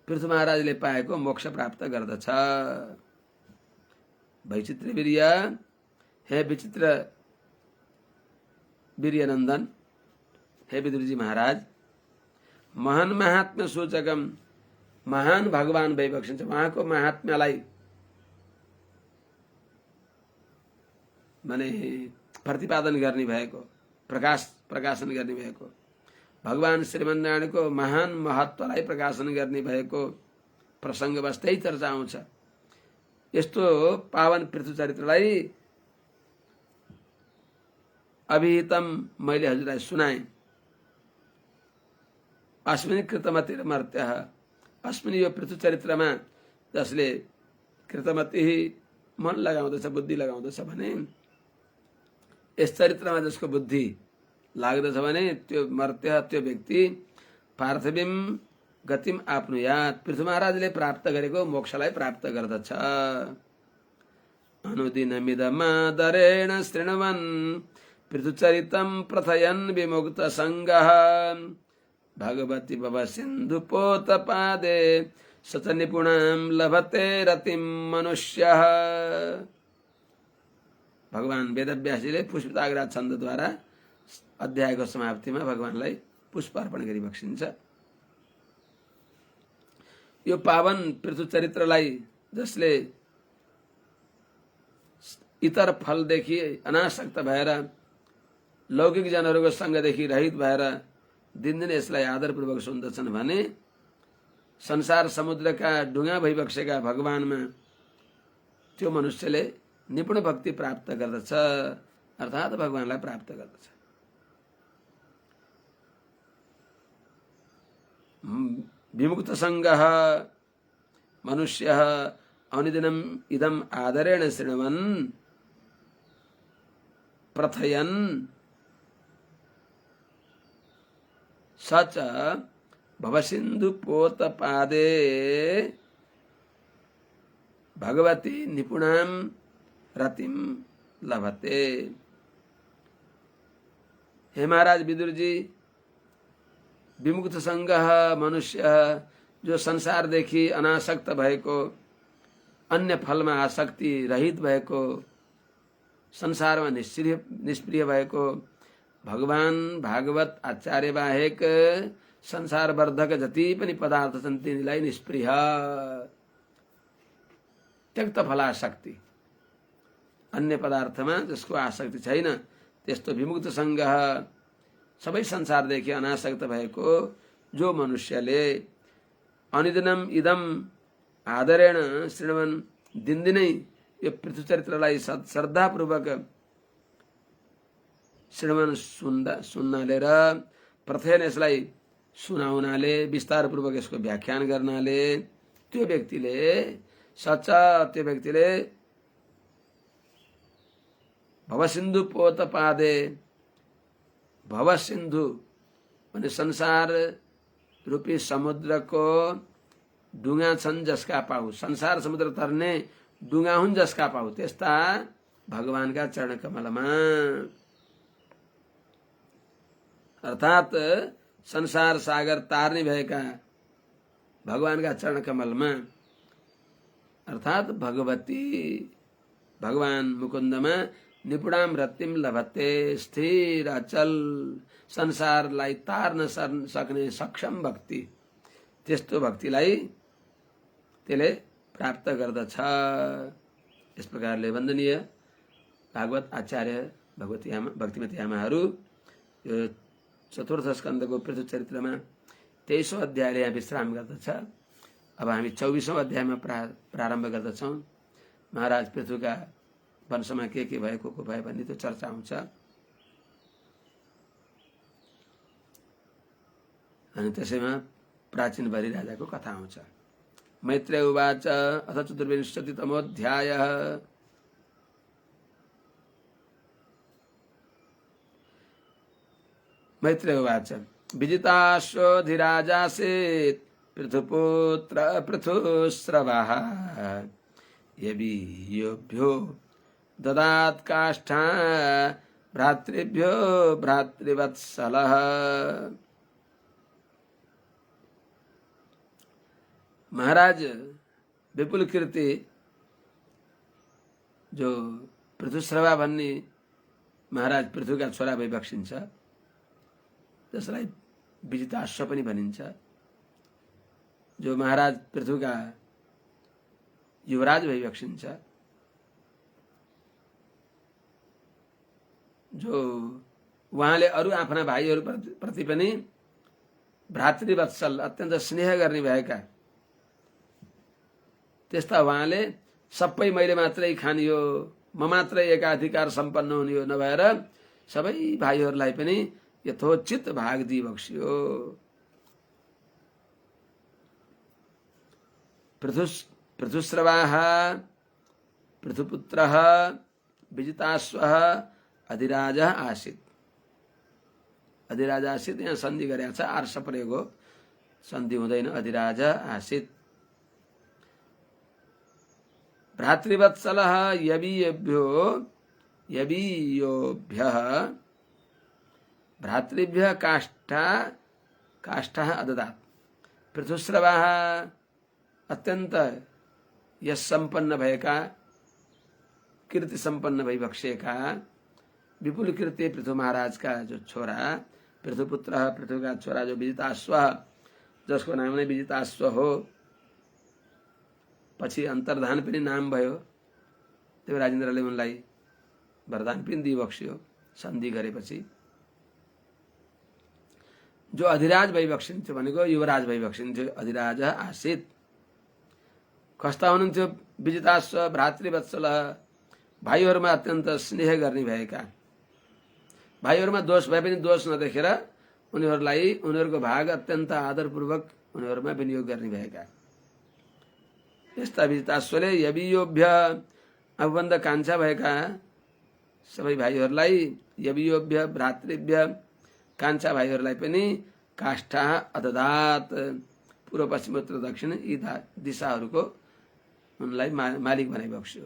पृथु महाराजले पाएको मोक्ष प्राप्त गर्दछ। वैचित्र वीर्य, हे विचित्र वीर्यनन्दन, हे विदुरजी महाराज, महान महात्म्य सूचकम, महान भगवान भइबक्सिन्छ। उहाँको महात्म्यलाई माने प्रतिपादन गर्ने भएको, प्रकाशन गर्ने भएको, भगवान श्रीमन्नारायणको महान महत्त्वलाई प्रकाशन गर्ने भएको प्रसङ्ग बस्दै चर्चा आउँछ। यस्तो पावन पृथु चरित्रलाई अभिहितम मैले हजुरलाई सुनाएँ। अस्मिन् कृतमतिर्मर्त्यः, अस्मिन् यो पृथु चरित्रमा जसले कृतमति मन लगाउँदछ, बुद्धि लगाउँदछ भने, यस चरित्रमा जसको बुद्धि लाग्दछ भने त्यो मर्त्य, त्यो व्यक्ति पार्थिवीम गतिम आप्नुयात्, पृथु महाराजले प्राप्त गरेको मोक्षलाई प्राप्त गर्दछ। अनुदिनमिदमादरेण शृण्वन् पृथुचरितं प्रथयन् विमुक्त संगः, भगवती भव सिन्धुपोतपादे सच निपुणां लभते रतिं मनुष्यः। भगवान वेदव्यासजीले पुष्पिताग्रा छन्दद्वारा अध्यायको समाप्तिमा भगवानलाई पुष्प अर्पण गरी बक्सिन्छ। यो पावन पृथु चरित्रलाई जसले इतर फलदेखि अनासक्त भएर लौकिक जनहरूको सङ्गदेखि रहित भएर दिनदिन यसलाई आदरपूर्वक सुन्दछन् भने संसार समुद्रका ढुङ्गा भइबक्सेका भगवानमा त्यो मनुष्यले निपुण भक्ति प्राप्त गर्दछ, अर्थात् भगवानलाई प्राप्त गर्दछ। विमुक्त संगः मनुष्यः अनुदिनम् इदम् आदरेण शृण्वन् प्रथयन् सच भवसिन्धुपोतपादे भगवती निपुणां रतिम लभते। हे महाराज विदुर जी, विमुक्त संगः मनुष्य, जो संसारदेखि अनासक्त भएको, अन्य फलमा आसक्ति रहित भएको, संसारमा निष्प्रिय भएको, भगवान भागवत आचार्य बाहेक संसारवर्धक जति पनि पदार्थ छन् तिनीलाई निष्प्रिय, त्यक्त फलासक्ति, अन्य पदार्थमा जसको आसक्ति छैन, त्यस्तो विमुक्त संगः, सबै संसारदेखि अनासक्त भएको जो मनुष्यले अनुदिनम इदम आदरेण शृण्वन्, दिनदिनै यो पृथु चरित्रलाई श्रद्धापूर्वक श्रवण सुन्नाले र प्रथयन यसलाई सुनाउनाले, विस्तारपूर्वक यसको व्याख्यान गर्नाले त्यो व्यक्तिले त्यो व्यक्तिले भवसिन्धु पोतपादे, भवसिन्धु भने संसार रूपी समुद्रको डुङ्गा छन् जसका पाउ, संसार समुद्र तर्ने डुङ्गा हुन् जसका पाउ, त्यस्ता भगवानका चरण कमलमा, अर्थात् संसार सागर तार्ने भएका भगवानका चरण कमलमा, अर्थात् भगवती भगवान मुकुन्दमा निपुणां रतिम लभते, स्थिर अचल संसारलाई तार्न सक्ने सक्षम भक्ति, त्यस्तो भक्तिलाई त्यसले प्राप्त गर्दछ। यस प्रकारले वन्दनीय भागवत आचार्य भक्तिमती आमाहरू यो चतुर्थ स्कन्धको पृथु चरित्रमा 23औं अध्यायले यहाँ विश्राम गर्दछ। अब हामी 24औं अध्यायमा प्रारम्भ गर्दछौँ। महाराज पृथुका वंशमा के भएको को भयो भन्ने त्यो चर्चा हुन्छ। अनि त्यसैमा प्राचीन बलि राजाको कथा आउँछ। मैत्रेय उवाच अथ चतुर्विंशतितमोऽध्यायः। मैत्रेय उवाच विजिताश्वधिराजासीत् पृथुपुत्र पृथुस्रवः यवीयोभ्यो ददात् काष्ठा भ्रातृभ्यो भ्रातृवत्सलः। महाराज विपुल कीर्ति जो पृथुश्रवा भन्ने महाराज पृथुका छोरा भई बक्सिन्छ, जसलाई विजिताश्व पनि भनिन्छ, जो महाराज पृथुका युवराज भई बक्सिन्छ, जो उहाँले अरू आफ्ना भाइहरू प्रति पनि भ्रातृवत्सल अत्यन्त स्नेह गर्ने भएका, त्यस्ता उहाँले सबै मैले मात्रै खानियो, म मात्रै एकाधिकार सम्पन्न हुने हो नभएर सबै भाइहरूलाई पनि यथोचित भाग दिइबक्सियो। पृथुस्रवाः पृथुपुत्रः विजिताश्वः अधिराजः आसीत्। अधिराज आसीत् यहाँ सन्धि गरेको छ, आर्ष परेको सन्धि हुँदैन, अधिराज आसीत्। भ्रातृवत्सलः यवीयोभ्यः भ्रातृभ्यः काष्ठः अददात्। पृथुस्रवाः अत्यन्त यश सम्पन्न भएका, कीर्ति सम्पन्न भई बक्सेका विपुल कीर्ति पृथु महाराजका जो छोरा पृथुपुत्र, पृथुका छोरा जो विजिताश्व, जसको नाम नै विजिताश्व हो, पछि अन्तर्धान पनि नाम भयो। त्यो राजेन्द्रले उनलाई वरदान पनि दिइबक्स्यो सन्धि गरेपछि। जो अधिराज भई बक्सिन्थ्यो भनेको युवराज भई बक्सिन्थ्यो, अधिराज आसीत्। कस्ता हुनुहुन्थ्यो विजिताश्व भ्रातृवत्सल, भाइहरूमा अत्यन्त स्नेह गर्ने भएका, भाइहरूमा दोष भए पनि दोष नदेखेर उनीहरूलाई उनीहरूको भाग अत्यन्त आदरपूर्वक उनीहरूमा विनियोग गर्ने भएका यस्ता विजिताश्वले यवीयोभ्य आफूभन्दा कान्छा भएका सबै भाइहरूलाई, यवीयोभ्य भ्रातृभ्य कान्छा भाइहरूलाई पनि काष्ठा अददात्, पूर्व पश्चिम उत्तर दक्षिण यी दिशाहरूको उनलाई मालिक बनाइबक्स्यो,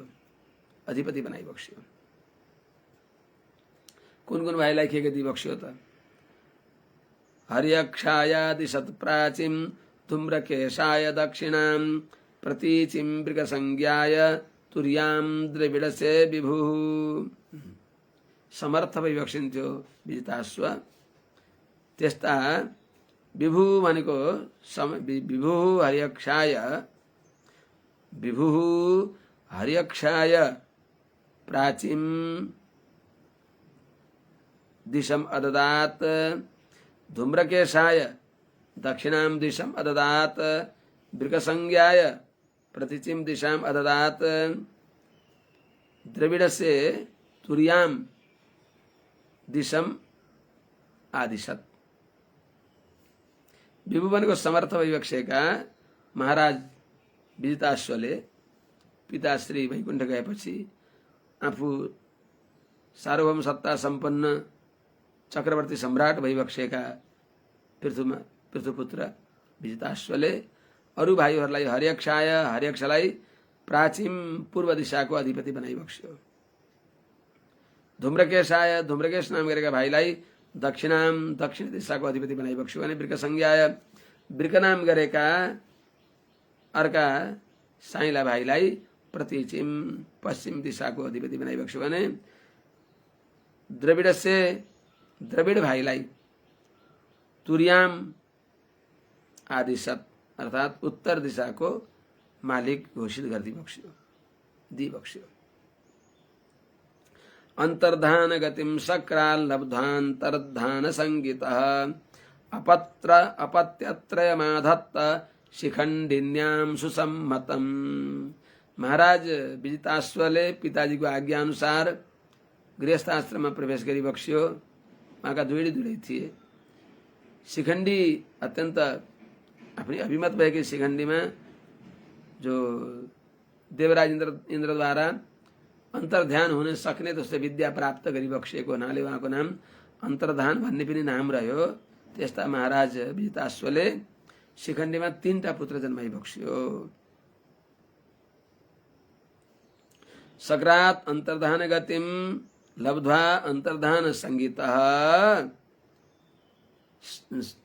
अधिपति बनाइबक्स्यो। कुन कुन भाइलाई के दिइबक्स्यो त? हर्यक्षाय दिशत् प्राचीं धूम्रकेशाय दक्षिणां प्रतीचिं मृगसंज्ञाय तुर्यां द्रविडसे विभुः। समर्थ भई बक्सिन्थ्यो विजिताश्व। त्यस्ता विभु भनेको विभुः हर्यक्षाय प्राचीं दिशम् अददात्, धूम्रकेशाय दक्षिणां दिशम् अददात्, मृगसंज्ञाय प्रतीचिं दिशाम् अददात्, द्रविडसे तुर्यां दिशम् आदिशत्। विभु भनेको समर्थ भई बक्सेका महाराज विजिताश्वले पिता श्री वैकुण्ठ गएपछि आफू सार्वभौम सत्ता सम्पन्न चक्रवर्ती सम्राट भई बक्सेका पृथुपुत्र विजिताश्वले अरू भाइहरूलाई हर्यक्षलाई प्राचीन पूर्व दिशाको अधिपति बनाइबक्स्यो। धूम्रकेशाय धूम्रकेश नाम गरेका भाइलाई दक्षिण दिशाको अधिपति बनाइबक्स्यो भने वृकसंज्ञाय वृक नाम गरेका अर्का साइला भाइलाई प्रतीचिम पश्चिम दिशाको अधिपति बनाइबक्स्यो भने द्रविड भाइलाई तुर्याम आदिशत अर्थात उत्तर दिशाको मालिक घोषित दिइबक्स्यो। अंतर्धान गतिम सक्राल लब्धान्तर्धान संगीतः अपत्यत्रयमाधत्त शिखंडिन्याम सुसम्मतम। महाराज विजिताश्वले पिताजी को आज्ञा अनुसार गृहस्थ आश्रम में प्रवेश गरिबक्स्यो। उहाँका दुईटै थिए। शिखंडी अत्यंत अपनी अभिमत भएकी शिखंडीमा जो देवराज इन्द्रद्वारा अंतर्ध्यान हुन सक्ने जस्तो विद्या प्राप्त गरिबक्सिएको हुनाले उहाँको नाम अंतर्धान भन्ने पनि नाम रह्यो। त्यस्ता महाराज विजिताश्वले शिखण्डीमा 3टा पुत्र जन्माइ बक्स्यो। सक्रात अन्तर्धान गतिम लब्ध्वा अन्तर्धान संगीतः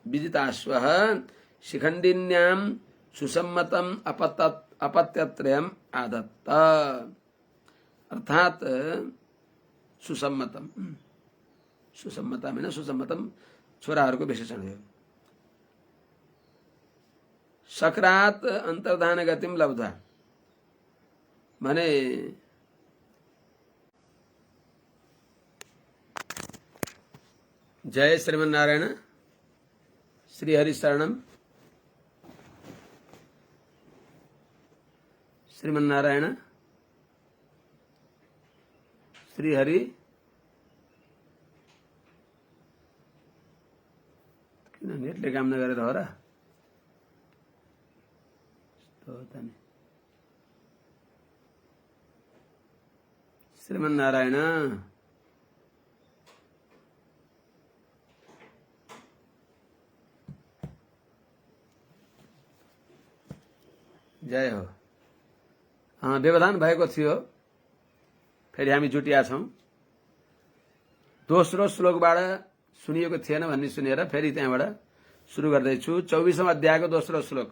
विजिताश्वः शिखण्डिन्यां सुसम्मतम अपत्यत्रयम् आदत्त। अर्थात सुसम्मतम, सुसम्मता होइन सुसम्मतम छोराहरूको विशेषण हो। सक्रात अन्तर्धान गतिम लब्ध्वा भने जय श्रीमन्नारायण, श्रीहरि शरणम, श्रीमन्नारायण, श्रीहरि। किन नेटले काम नगरेर हो र? होता नहीं। श्रीमन्नारायण जय हो। व्यवधान भएको थियो, फेरि हामी जुटिया छौं। दोस्रो श्लोकबाट सुनिएको थिएन भन्ने सुनेर फेरि त्यहाँबाट सुरु गर्दैछु। 24औं अध्यायको दोस्रो श्लोक।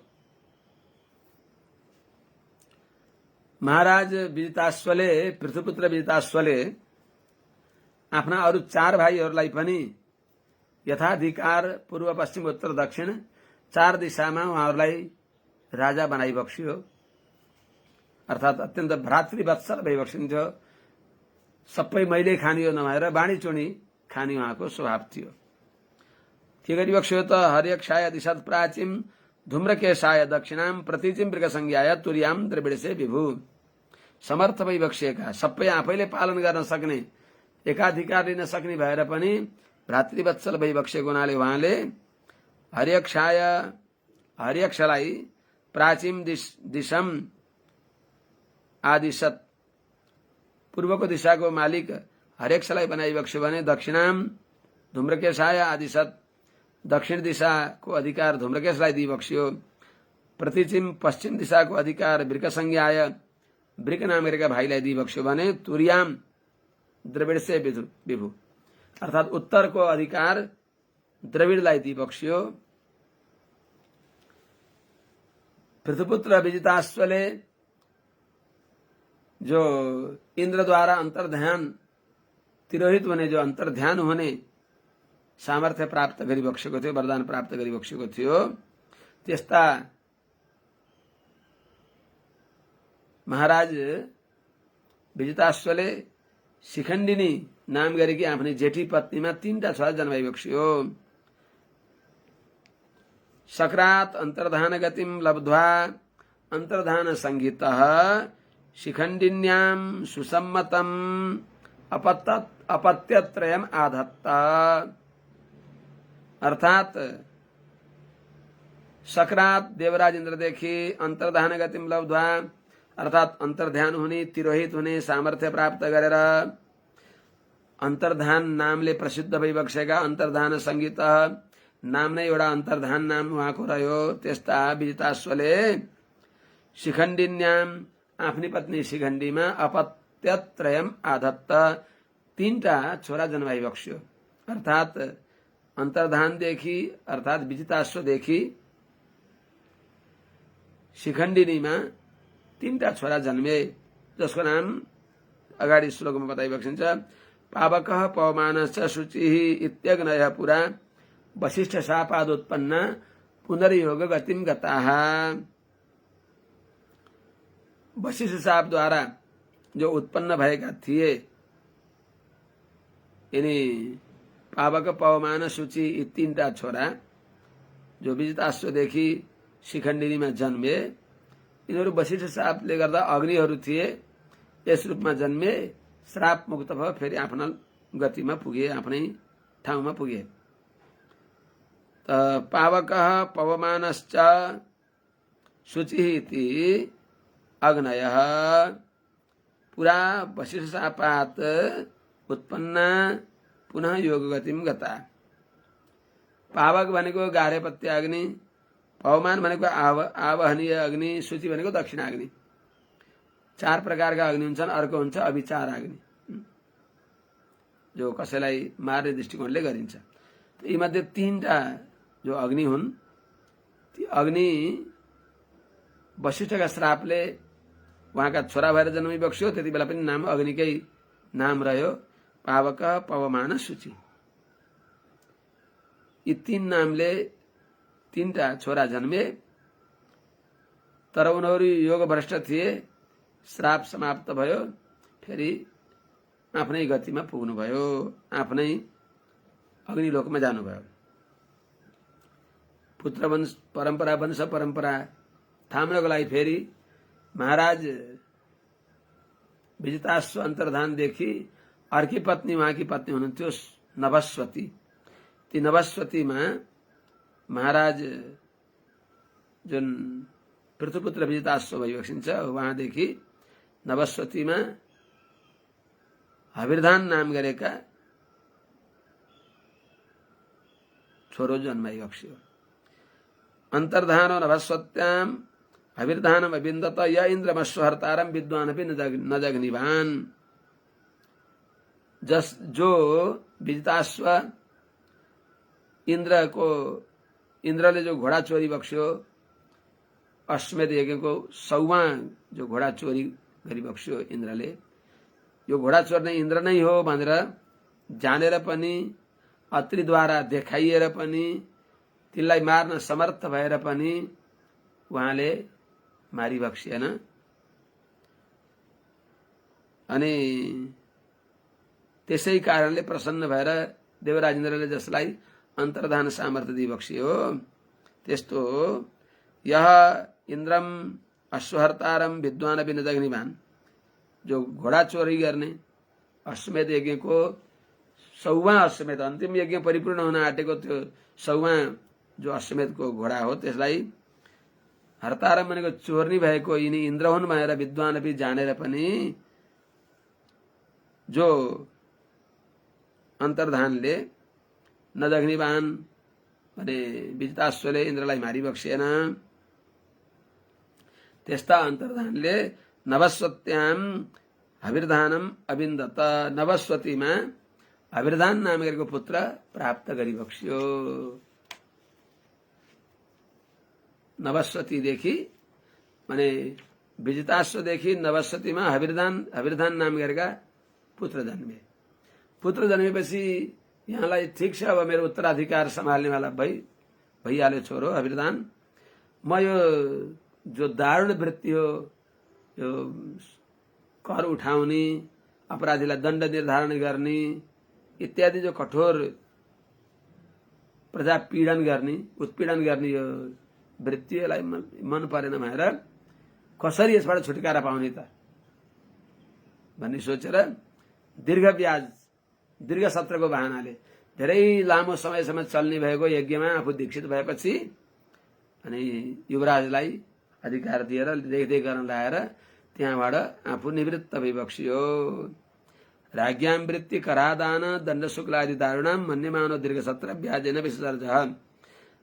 महाराज विजिताश्वले, पृथुपुत्र विजिताश्वले आफ्ना अरू 4 भाइहरूलाई पनि यथाधिकार पूर्व पश्चिम उत्तर दक्षिण 4 दिशामा उहाँहरूलाई राजा बनाइ बक्स्यो। अर्थात अत्यन्त भ्रातृवत्सल भइबक्सिन्थ्यो। सबै मैले खाने हो नभएर बाँडीचुँडी खाने उहाँको स्वभाव थियो। के गरिबक्स्यो त हर्यक्षाय दिशत प्राचीम धूम्रकेशाय दक्षिणाम प्रतीचिम मृगसंज्ञाय तुर्याम द्रविडसे विभु। समर्थ भइबक्सिएका, सबै आफैले पालन गर्न सक्ने, एकाधिकार लिन सक्ने भएर पनि भ्रातृवत्सल भइबक्सिएको हुनाले उहाँले हर्यक्षलाई प्राचीम दिशम आदिशत पूर्वको दिशाको मालिक हर्यक्षलाई बनाइबक्स्यो भने दक्षिणाम धूम्रकेशाय आदिशत दक्षिण दिशाको अधिकार धूम्रकेशलाई दिइबक्स्यो। प्रतिचिम पश्चिम दिशाको अधिकार वृकसंज्ञाय वृक नामेका भाइलाई दिइबक्स्यो भने तुर्याम द्रविडसे विभु अर्थात उत्तरको अधिकार द्रविडलाई दिइबक्स्यो। पृथुपुत्र विजिताश्वले जो इन्द्रद्वारा अंतर्ध्यान तिरोहित हुने, जो अंतर्ध्यान हुने सामर्थ्य प्राप्त गरिबक्सेको थियो, वरदान प्राप्त गरिबक्सेको थियो, त्यस्ता महाराज विजिताश्वले शिखण्डिनी नाम गरेकी आफ्नी जेठी पत्नीमा 3टा छोरा जन्माइबक्स्यो। सक्रात अन्तर्धान गतिम लब्ध्वा अन्तर्धान संगीतः शिखण्डिन्यां सुसम्मतम अपत्यत्रयम् आधत्त। अर्थात सक्रात देवराज इन्द्रदेखि अन्तर्धान गतिम लब्ध्वा अर्थात अन्तर्ध्यान हुने, तिरोहित हुने सामर्थ्य प्राप्त गरेर अन्तर्धान नामले प्रसिद्ध भइबक्सेका अन्तर्धान संगीत नाम नै एउटा अन्तर्धान नाम उहाँको रह्यो। त्यस्ता विजिताश्वले शिखण्डिन्याम आफ्नी पत्नी शिखण्डीमा अपत्यत्रयम् आधत्त 3टा छोरा जन्माइबक्स्यो। अर्थात अन्तर्धानदेखि अर्थात विजिताश्वदेखि शिखण्डिनीमा 3टा छोरा जन्मे, जसको नाम अगाडि श्लोकमा बताइबक्सिन्छ। पावकः पवमानश्च शुचिः इत्यग्नयः पुरा वशिष्ठ शापादुत्पन्न पुनर्योग गतिम गताः। वशिष्ठ शापद्वारा जो उत्पन्न भएका थिए यिनी पावक, पवमान, शुचि यी 3टा छोरा जो विजिताश्वदेखि शिखण्डिनीमा जन्मे, यिनीहरू वशिष्ठ शापले गर्दा अग्निहरू थिए, यस रूपमा जन्मे, श्राप मुक्त भयो, फेरि आफ्ना गतिमा पुगे, आफ्नै ठाउँमा पुगे। पावकः पवमानश्च शुचिः इति अग्नयः पुरा वशिष्ठ शापात् उत्पन्न पुनः योग गतिम गता। पावक भनेको गाह्रेपत्य अग्नि, पवमान भनेको आवहनीय अग्नि, सूची भनेको दक्षिणाग्नि। 4 प्रकारका अग्नि हुन्छन्। अर्को हुन्छ अभिचार अग्नि, जो कसैलाई मार्ने दृष्टिकोणले गरिन्छ। यी मध्ये 3टा जो अग्नि हुन्, ती अग्नि वशिष्ठका श्रापले उहाँका छोरा भएर जन्मी बक्स्यो। त्यति बेला पनि नाम अग्निकै नाम रह्यो, पावक, पवमान, सूची। यी 3 नामले 3टा छोरा जन्मे, तर उनीहरू योग भ्रष्ट थिए। श्राप समाप्त भयो, फेरि आफ्नै गतिमा पुग्नुभयो, आफ्नै अग्निलोकमा जानुभयो। पुत्र वंश परम्परा, वंश परम्परा थाम्नको लागि फेरि महाराज विजिताश्व अन्तर्धानदेखि अर्की पत्नी, उहाँकी पत्नी हुनुहुन्थ्यो नभस्वती। ती नभस्वतीमा महाराज जुन पृथुपुत्र विजिताश्व भइबक्सिन्छ, उहाँदेखि नभस्वतीमा हविर्धान नाम गरेका छोरो जन्माइबक्स्यो। अन्तर्धानो नभस्वत्याम हविर्धानम अविन्दत य इन्द्रमस्वहर्तारम विद्वानपि न जग्निवान। जो विजिताश्व इन्द्रले जो घोडा चोरी बक्स्यो, अश्वमेध यज्ञको 100वां जो घोडा चोरी गरिबक्स्यो इन्द्रले, यो घोडा चोर्ने इन्द्र नै हो भनेर जानेर पनि, अत्रिद्वारा देखाइएर पनि, तिनलाई मार्न समर्थ भएर पनि उहाँले मारिबक्सिएन। अनि त्यसै कारणले प्रसन्न भएर देवराज इन्द्रले जसलाई अन्तर्धान सामर्थ्य दिइबक्सियो, त्यस्तो यह इन्द्रम अश्वहर्तारम विद्वानपि न जग्निवान। जो घोडा चोरी गर्ने अश्वमेध यज्ञको 100वां अश्वमेध, अन्तिम यज्ञ परिपूर्ण हुन आँटेको त्यो 100वां जो अश्वमेधको घोडा हो, त्यसलाई हर्तारम भनेको चोर्नी भएको यिनी इन्द्र हुन् भनेर विद्वानपि जानेर पनि जो अन्तर्धानले नजग्निवान भने विजिताश्वले इन्द्रलाई मारिबक्सिएन। त्यस्ता अन्तर्धानले नभस्वत्याम हविर्धानम अविन्दत, नभस्वतीमा हविर्धान नाम गरेको पुत्र प्राप्त गरिबक्स्यो। नभस्वतीदेखि माने विजिताश्वदेखि नभस्वतीमा हविर्धान नाम गरेका पुत्र जन्मे। पुत्र जन्मेपछि यहाँलाई ठिक छ, अब मेरो उत्तराधिकार सम्हाल्नेवाला भइहाल्यो छोरो हविर्धान। म यो जो दारुण वृत्ति हो, यो कर उठाउने, अपराधीलाई दण्ड निर्धारण गर्ने इत्यादि जो कठोर प्रजा पीडन गर्ने, उत्पीडन गर्ने यो वृत्तिलाई मन परेन भनेर कसरी यसबाट छुटकारा पाउने त भन्ने सोचेर दीर्घ सत्रको बहानाले धेरै लामो समयसम्म चल्ने भएको यज्ञमा आफू दीक्षित भएपछि अनि युवराजलाई अधिकार दिएर देखदेख गर्न लाएर त्यहाँबाट आफू निवृत्त भइबक्सियो। राज्ञाम वृत्ति करादान दण्ड शुक्लादि दारुणाम मन्यमानो दीर्घ सत्र व्याजेन विसर्ज।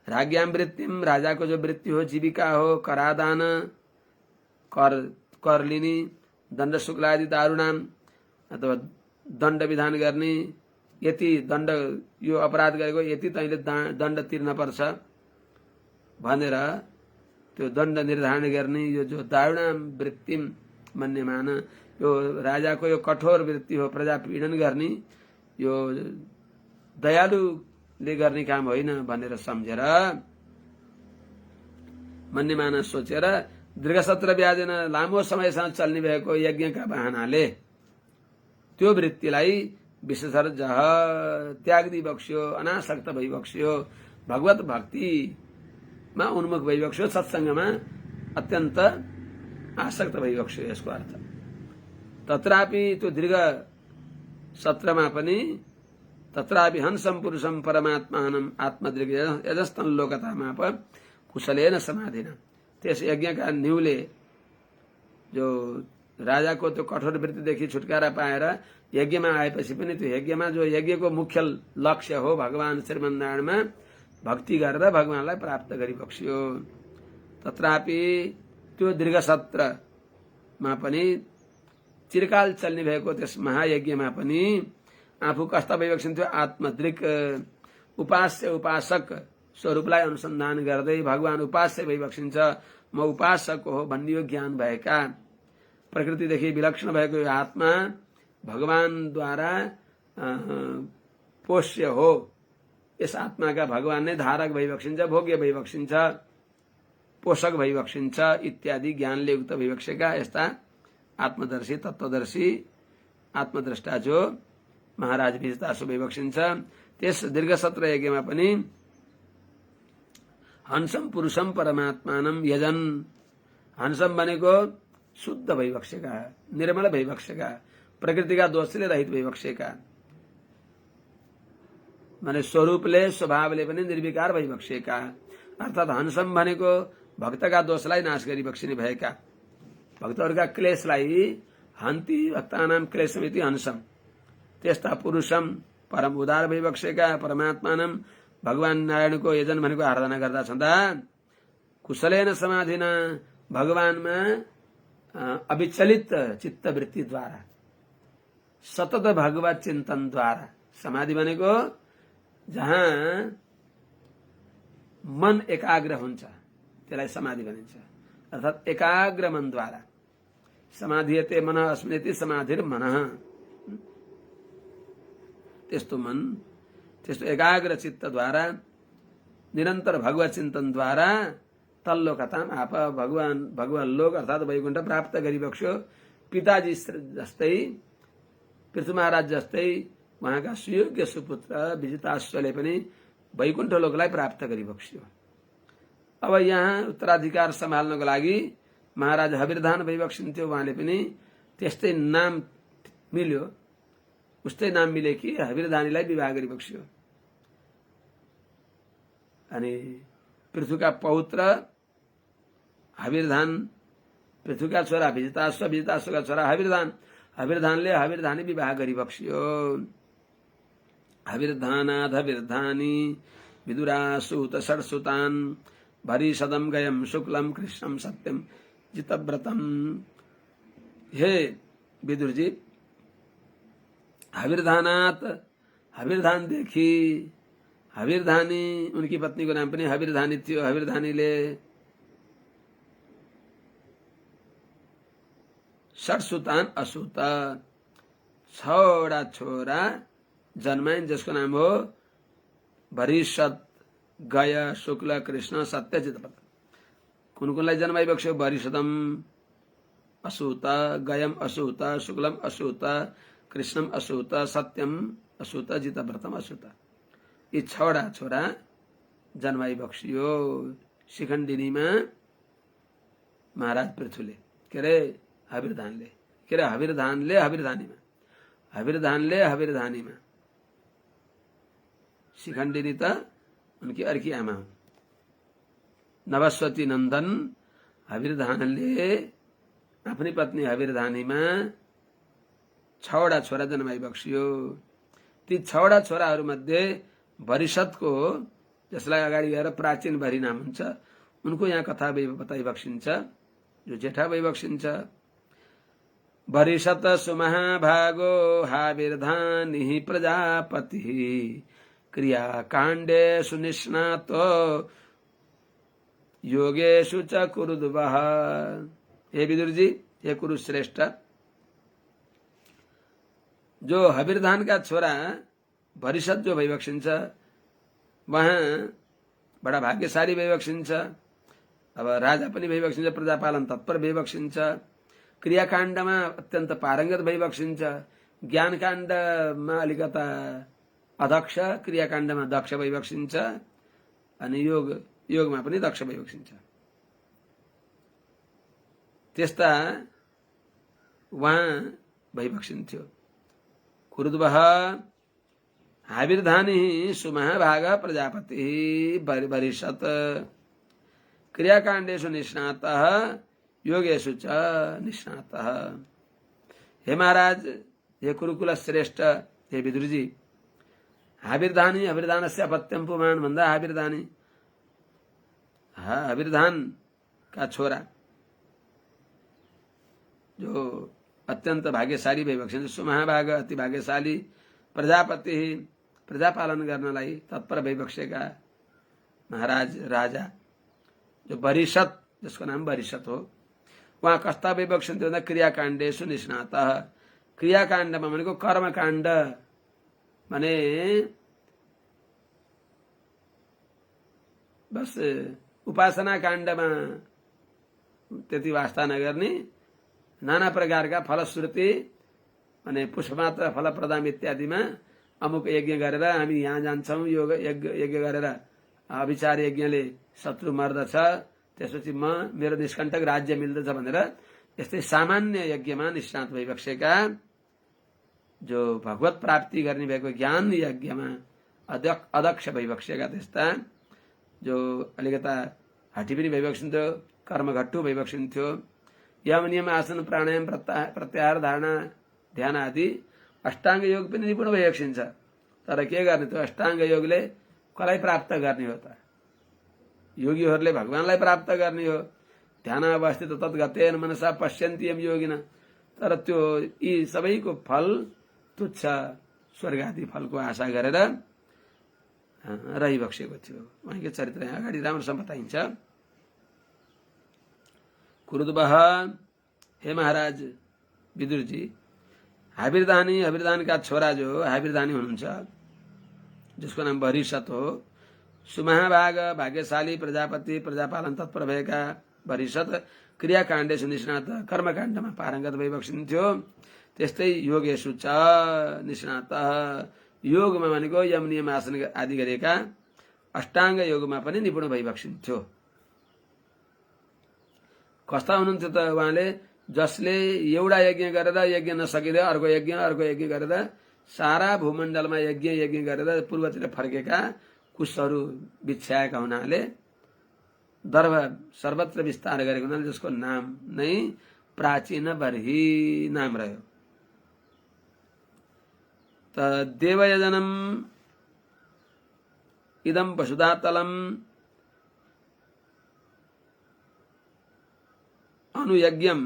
राज्ञाम वृत्तिम, राजाको जो वृत्ति हो, जीविका हो, करादान कर लिने, दण्ड शुक्लादि दारुणाम अथवा दण्ड विधान गर्ने, यति दण्ड यो अपराध गरेको यति तैँले दण्ड तिर्न पर्छ भनेर त्यो दण्ड निर्धारण गर्ने यो जो दारुणाम वृत्तिम मन्यमान, यो राजाको यो कठोर वृत्ति हो, प्रजा पीडन गर्ने, यो दयालुले गर्ने काम होइन भनेर सम्झेर मन्यमान सोचेर दीर्घ सत्र व्याजेन लामो समयसम्म चल्ने भएको यज्ञका बहानाले त्यो वृत्तिलाई विशेषर्ज त्याग दिइबक्स्यो, अनासक्त भइबक्स्यो, भगवत भक्तिमा उन्मुख भइबक्स्यो, सत्सङ्गमा अत्यन्त आसक्त भइबक्स्यो यसको अर्थ। तत्रापि त्यो दीर्घ सत्रमा पनि तत्रापि हंसम पुरुषम परमात्मानम आत्मदृग यजस्तन लोकतामाप कुशलेन समाधिन। त्यस यज्ञका न्युले जो राजाको त्यो कठोर वृत्तिदेखि छुटकारा पाएर यज्ञमा आएपछि पनि त्यो यज्ञमा जो यज्ञको मुख्य लक्ष्य हो भगवान श्रीमन्नारायणमा भक्ति गरेर भगवानलाई प्राप्त गरिबक्स्यो। तत्रापि त्यो दीर्घ सत्रमा पनि चिरकाल चल्ने भएको त्यस महायज्ञमा पनि आफू कस्ता भइबक्सिन्थ्यो? आत्मदृक्, उपास्य उपासक स्वरूपलाई अनुसन्धान गर्दै भगवान उपास्य भइबक्सिन्छ। म उपासक हो भन्ने यो ज्ञान भएका, प्रकृतिदेखि विलक्षण भएको यो आत्मा भगवानद्वारा पोष्य हो। यस आत्माका भगवान नै धारक भइबक्सिन्छ, भोग्य भइबक्सिन्छ, पोषक भइबक्सिन्छ इत्यादि ज्ञानले युक्त भइबक्सेका यस्ता आत्मदर्शी, तत्वदर्शी, आत्मद्रष्टा जो महाराज विजतासु भइबक्सिन्छ। त्यस दीर्घ सत्र यज्ञमा पनि हंसम पुरुषम परमात्मानम यजन, हंसम भनेको शुद्ध भइबक्सेका, निर्मल भइबक्सेका, प्रकृतिका दोषले रहित भइबक्सेका, माने स्वरूपले स्वभावले पनि निर्विकार भइबक्सेका, अर्थात हंसम भनेको भक्तका दोषलाई नाश गरिबक्सिने भएका, भक्तहरूका क्लेशलाई हन्ति भक्तानाम क्लेशमिति हंसम, त्यस्ता पुरुषम परम उदार भइबक्सेका, परमात्मानम भगवान नारायणको यजन भनेको आराधना गर्दा छँदा कुशलेन समाधिना भगवानमा अविचलित चित्तवृत्तिद्वारा, सतत भगवत चिन्तनद्वारा, समाधि भनेको जहाँ मन एकाग्र हुन्छ त्यसलाई समाधि भनिन्छ। अर्थात एकाग्र मनद्वारा, समाधियते मनः अस्मिनेति समाधिर मनः, त्यस्तो मन, त्यस्तो एकाग्र चित्तद्वारा निरन्तर भगवत चिन्तनद्वारा तल्लो कथाम आप भगवान लोक अर्थात वैकुण्ठ प्राप्त गरिबक्स्यो। पिताजी जस्तै, पृथ्वी महाराज जस्तै उहाँका सुयोग्य सुपुत्र विजिताश्वले पनि वैकुण्ठ लोकलाई प्राप्त गरिबक्स्यो। अब यहाँ उत्तराधिकार सम्हाल्नको लागि महाराज हविर्धान भइबक्सिन्थ्यो। उहाँले पनि त्यस्तै नाम मिल्यो, उस्तै नाम मिले कि हविर्धानीलाई विवाह गरिबक्स्यो। अनि पृथ्वीका पौत्र हविर्धान, पृथ्वीका छोरा विजिताश्व, विजिताश्वका छोरा हविर्धान, हविर्धानले हविर्धानी विवाह गरिबक्स्यो। हविर्धानाद हविर्धानी विदुरासूत षड्सुतान भरिसदम गयम शुक्लम कृष्णम सत्यम जितव्रतम। हे विदुरजी, हविर्धानात, हविर्धान देखी, हविर्धानी उनकी पत्नी को नाम पनि हविर्धानी थियो। हविर्धानीले षड्सुतान असूत, छवटा छोरा जन्माइन जसको नाम हो भरिषद, गय, शुक्ल, कृष्ण, सत्य, जितव्रत। कुन कुनलाई जन्माइबक्स्यो? भरिषदम असूत, गयम असूत, शुक्लम असूत, कृष्णम असूत, सत्यम असूत, जितव्रतम असूत। यी छवटा छोरा जन्माइबक्स्यो शिखण्डिनीमा महाराज पृथुले, के अरे हविर्धानले, के अरे हविर्धानले हविर्धानीमा, हविर्धानले हविर्धानीमा। शिखण्डिनी त उनकी अर्की आमा हुन्। नवस्वती नन्दन हविर्धानले आफ्नी पत्नी हविर्धानीमा छवटा छोरा जन्माइबक्स्यो। ती छवटा छोराहरूमध्ये भरिषदको, जसलाई अगाडि गएर प्राचीन भरि नाम हुन्छ, उनको यहाँ कथा बताइबक्सिन्छ, जो जेठा भइबक्सिन्छ। भरिषत सुमहाभागो हाविर्धानी प्रजापति क्रियाकाण्डेषु निष्णातो योगेषु च कुरुद्वः। हे विदुरजी, हे कुरुश्रेष्ठ, जो हविर्धान का छोरा भरिषद जो भइबक्सिन्छ वहाँ बडा भाग्यशाली भइबक्सिन्छ। अब राजा पनि भइबक्सिन्छ, प्रजापालन तत्पर भइबक्सिन्छ, क्रियाकाण्डमा अत्यन्त पारङ्गत भइबक्सिन्छ, ज्ञानकाण्डमा अलिकता अदक्ष, क्रियाकाण्डमा दक्ष भइबक्सिन्छ, अनि योगमा पनि दक्ष भइबक्सिन्छ। त्यस्ता उहाँ भइबक्सिन्थ्यो। कुरुद्वः हाविर्धानी सुमहाभाग प्रजापति भरिषत क्रियाकाण्डेषु निष्णातः योगेषु च निष्णातः। हे महाराज, हे कुरुकुल श्रेष्ठ, हे विदुरजी, हाबिरधानी हाबिरधानस्य अपत्यम पुमान भन्दा हाबिरधानी हाबिरधान का छोरा जो अत्यंत भाग्यशाली भइबक्छन्, सुमहाभाग अति भाग्यशाली, प्रजापति प्रजा पालन गर्नलाई तत्पर भइबक्सेका महाराज राजा जो वरिषत, जिसको नाम वरिषत हो, वहाँ कस्ता भइबक्छन् भन्दा क्रियाकाण्डेषु निष्णातः। क्रियाकाण्डमा भनेको कर्मकाण्ड भने बस उपासना काण्डमा त्यति वास्ता नगर्ने, नाना प्रकारका फलश्रुति अनि पुष्पमात्र फल प्रदान इत्यादिमा अमुक यज्ञ गरेर हामी यहाँ जान्छौँ, यो यज्ञ गरेर अभिचार यज्ञले शत्रु मर्दछ, त्यसपछि मेरो निष्कण्टक राज्य मिल्दछ भनेर यस्तै सामान्य यज्ञमा निष्णात भइबक्सेका, जो भगवत प्राप्ति गर्ने भएको ज्ञान यज्ञमा अदक्ष भइबक्सेका, त्यस्ता जो अलिकता हटी पनि भइबक्सिन्थ्यो, कर्मघट्टु भइबक्सिन्थ्यो, यम नियम आसन प्राणायाम प्रत्याहार धारणा ध्यान आदि अष्टाङ्ग योग पनि निपुण भइबक्सिन्छ। तर के गर्ने, त्यो अष्टाङ्ग योगले कसलाई प्राप्त गर्ने हो त? योगीहरूले भगवानलाई प्राप्त गर्ने हो। ध्यान अवस्थित तद्गतेन मनसा पश्यन्ति यम योगिन। तर त्यो यी सबैको फल तुच्छ स्वर्ग आदि फलको आशा गरेर रहिबक्सेको थियो। उहाँको चरित्र यहाँ अगाडि राम्रोसँग बताइन्छ। कुरुद्वः, हे महाराज विदुरजी, हाबिरधानका छोरा जो हाबिरधानी हुनुहुन्छ, जिसको नाम वरिषत हो, सुमहाभाग भाग्यशाली प्रजापति प्रजापालन तत्पर भएका वरिषत क्रियाकाण्डेषु निष्णात, कर्मकाण्डमा पारङ्गत भइबक्सिन्थ्यो। त्यस्तै योगेषु च निष्णात, योगमा भनेको यम नियम आसन आदि गरेका अष्टाङ्ग योगमा पनि निपुण भइबक्सिन्थ्यो। कस्ता हुनुहुन्थ्यो त उहाँले? जसले एउटा यज्ञ गरेर यज्ञ नसकिँदै अर्को यज्ञ गरेर सारा भूमण्डलमा यज्ञ गरेर पूर्वतिर फर्केका कुशहरू बिछ्याएका हुनाले दर्भ सर्वत्र विस्तार गरेको हुनाले जसको नाम नै प्राचीन बर्ही नाम रह्यो। त देवयजनम इदम वसुधातलम अनुयज्ञम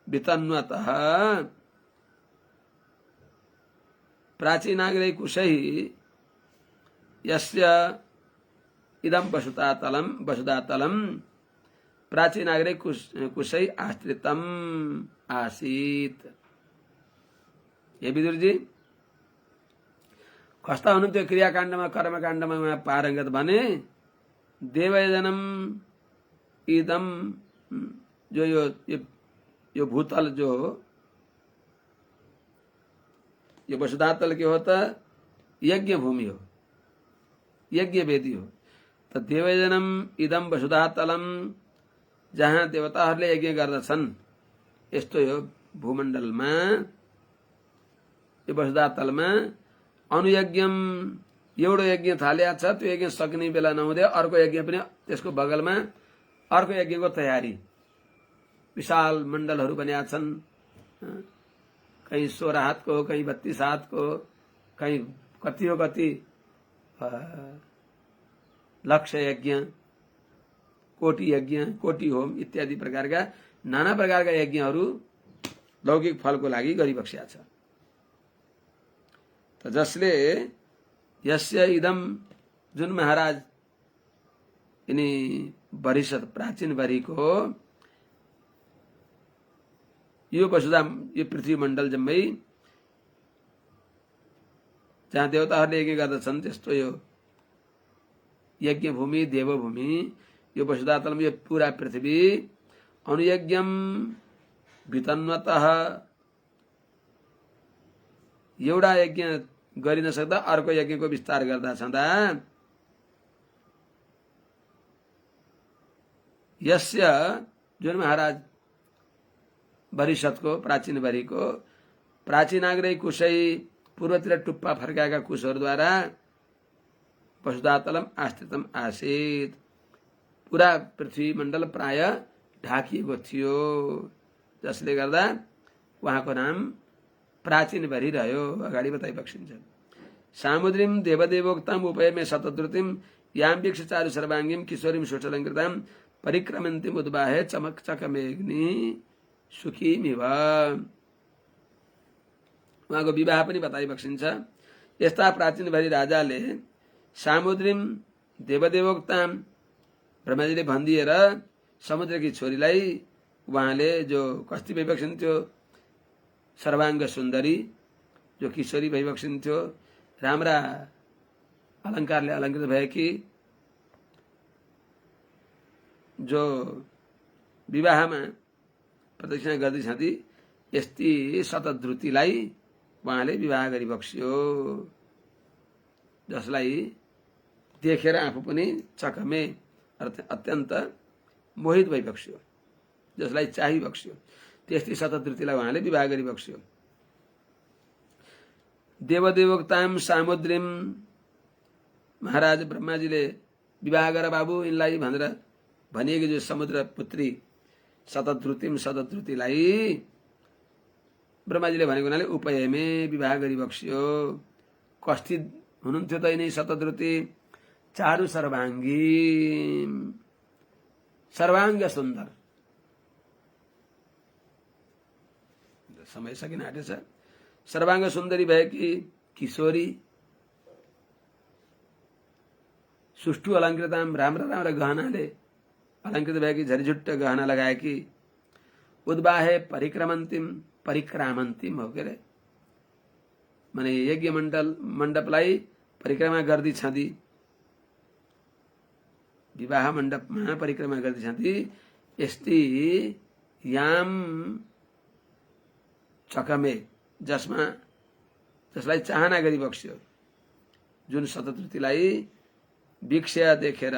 वितन्वतः प्राचीनाग्रे कुशै यस्य इदम वसुधातलम प्राचीनाग्रे कुशै आश्रितम आसीत। हे विदुरजी, कस्ता हुनुहुन्थ्यो क्रियाकाण्डमा कर्मकाण्डमा पारङ्गत भने? देवयजनम इदम, जो यो भूतल जो यो वसुधातल के हो त? यज्ञ भूमि हो, यज्ञ वेदी हो। त देवयजनम इदम वसुधातलम, जहाँ देवताहरूले यज्ञ गर्दछन्, यस्तो यो भूमण्डलमा, यो वसुधातलमा अनुयज्ञम, एउटा यज्ञ थालिया छ, त्यो यज्ञ सक्ने बेला नहुँदै अर्को यज्ञ पनि त्यसको बगलमा अर्को यज्ञको तयारी। विशाल मण्डलहरू बनिया छन्, कहीँ 16 हातको, कहीँ 32 हातको, कहीँ कति हो कति लक्ष्य यज्ञ, कोटि यज्ञ, कोटि होम इत्यादि प्रकारका नाना प्रकारका यज्ञहरू लौकिक फलको लागि गरिबक्सिया छ। त जसले यस्य इदम, जुन महाराज यिनी वरिषत प्राचीन वरिको यो वसुधा, यो पृथ्वी मण्डल जम्मै जहाँ देवताहरूले यज्ञ गर्दछन्, त्यस्तो यो यज्ञ भूमि, देवभूमि, यो वसुधातलम, यो पूरा पृथ्वी अनुयज्ञम वितन्वतः, एउटा यज्ञ गरिन सक्दा अर्को यज्ञको विस्तार गर्दा छँदा यस्य, जुन महाराज वरिषतको प्राचीन वरिको प्राचीनाग्रै कुशै, पूर्वतिर टुप्पा फर्काएका कुशहरूद्वारा वसुधातलम आश्रितम आसीत, पूरा पृथ्वी मण्डल प्राय ढाकिएको थियो, जसले गर्दा उहाँको नाम प्राचीन वरि रह्यो। अगाडि बताइबक्सिन्छ। सामुद्रीम देवदेवोक्ताम उपयमे शतद्रुतिम याम वीक्ष चारु सर्वांगीम किशोरीम सुष्ठलंकृताम परिक्रमन्तीम उद्बाहे चमक चकमेग्नि सुखीमिव। उहाँको विवाह पनि बताइबक्सिन्छ। यस्ता प्राचीन भरी राजाले सामुद्रीम देवदेवोक्ताम ब्रह्माजीले भनिदिएर समुद्रकी छोरीलाई उहाँले जो कस्ती भइबक्सिन्थ्यो सर्वाङ्ग सुन्दरी जो किशोरी भइबक्सिन्थ्यो राम्रा अलङ्कारले अलङ्कृत भएकी जो विवाहमा प्रदक्षिणा गर्दै छथि यस्ती शतद्रुतिलाई उहाँले विवाह गरिबक्स्यो जसलाई देखेर आफू पनि चकमे अत्यन्त मोहित भइबक्स्यो जसलाई चाहिबक्स्यो त्यस्तै शतद्रुतिलाई उहाँले विवाह गरिबक्स्यो। देवदेवोक्ताम सामुद्रीम महाराज ब्रह्माजीले विवाह गर बाबु यिनलाई भनेर भनिएको जो समुद्र पुत्री शतद्रुतिलाई ब्रह्माजीले भनेको हुनाले उपयमे विवाह गरिबक्स्यो। कस्ती हुनुहुन्थ्यो त यिनै शतद्रुति चारु सर्वाङ्गी सर्वाङ्ग सुन्दर। समय सकिन आँटेछ। सर्वाङ्ग सुन्दरी भएकी किशोरी सुष्ठु अलङ्कृताम राम्रा राम्रा गहनाले अलङ्कृत भएकी झरिझुट्ट गहना लगाएकी उद्बाहे परिक्रामन्तिम हो के अरे माने यज्ञ मण्डपलाई परिक्रमा गर्दै छँदी विवाह मण्डपमा परिक्रमा गर्दै छँदी यस्ती याम चकमे जसलाई चाहना गरिबक्स्यो जुन शतद्रुतिलाई वीक्ष्य देखेर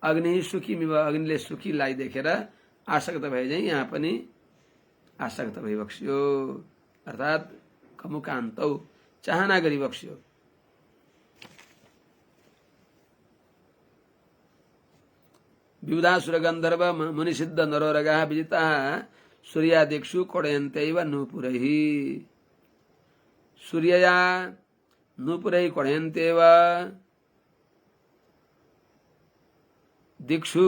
अग्नि सुखीमिव अग्निले सुखीलाई देखेर आसक्त भए चाहिँ यहाँ पनि आसक्त भइबक्स्यो अर्थात् कमुकान्तौ चाहना गरिबक्स्यो। विबुधासुर गन्धर्व मुनिसिद्ध नरोरगाः विजिताः सूर्यादिक्षु कोडयन्त्यैव नूपुरैः। सूर्यया नूपुरैः कोडयन्त्यैव दिक्षु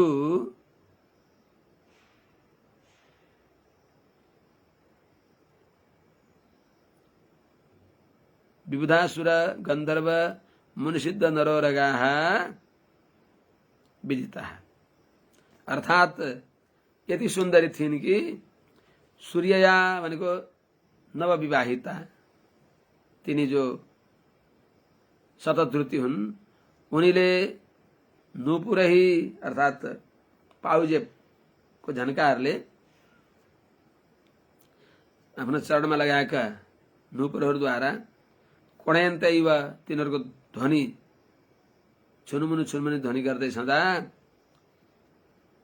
विबुधासुर गन्धर्व मुनिसिद्ध नरोरगाः विजिताः अर्थात् यति सुन्दरी थिइन् कि सूर्यया भनेको नवविवाहिता तिनी जो शतद्रुति हुन् उनीले नूपुरही अर्थात् पाउजेको झन्काहरूले आफ्नो चरणमा लगाएका नूपुरहरूद्वारा कोडयन्तैव तिनीहरूको ध्वनि छुनमुनि ध्वनि गर्दै छँदा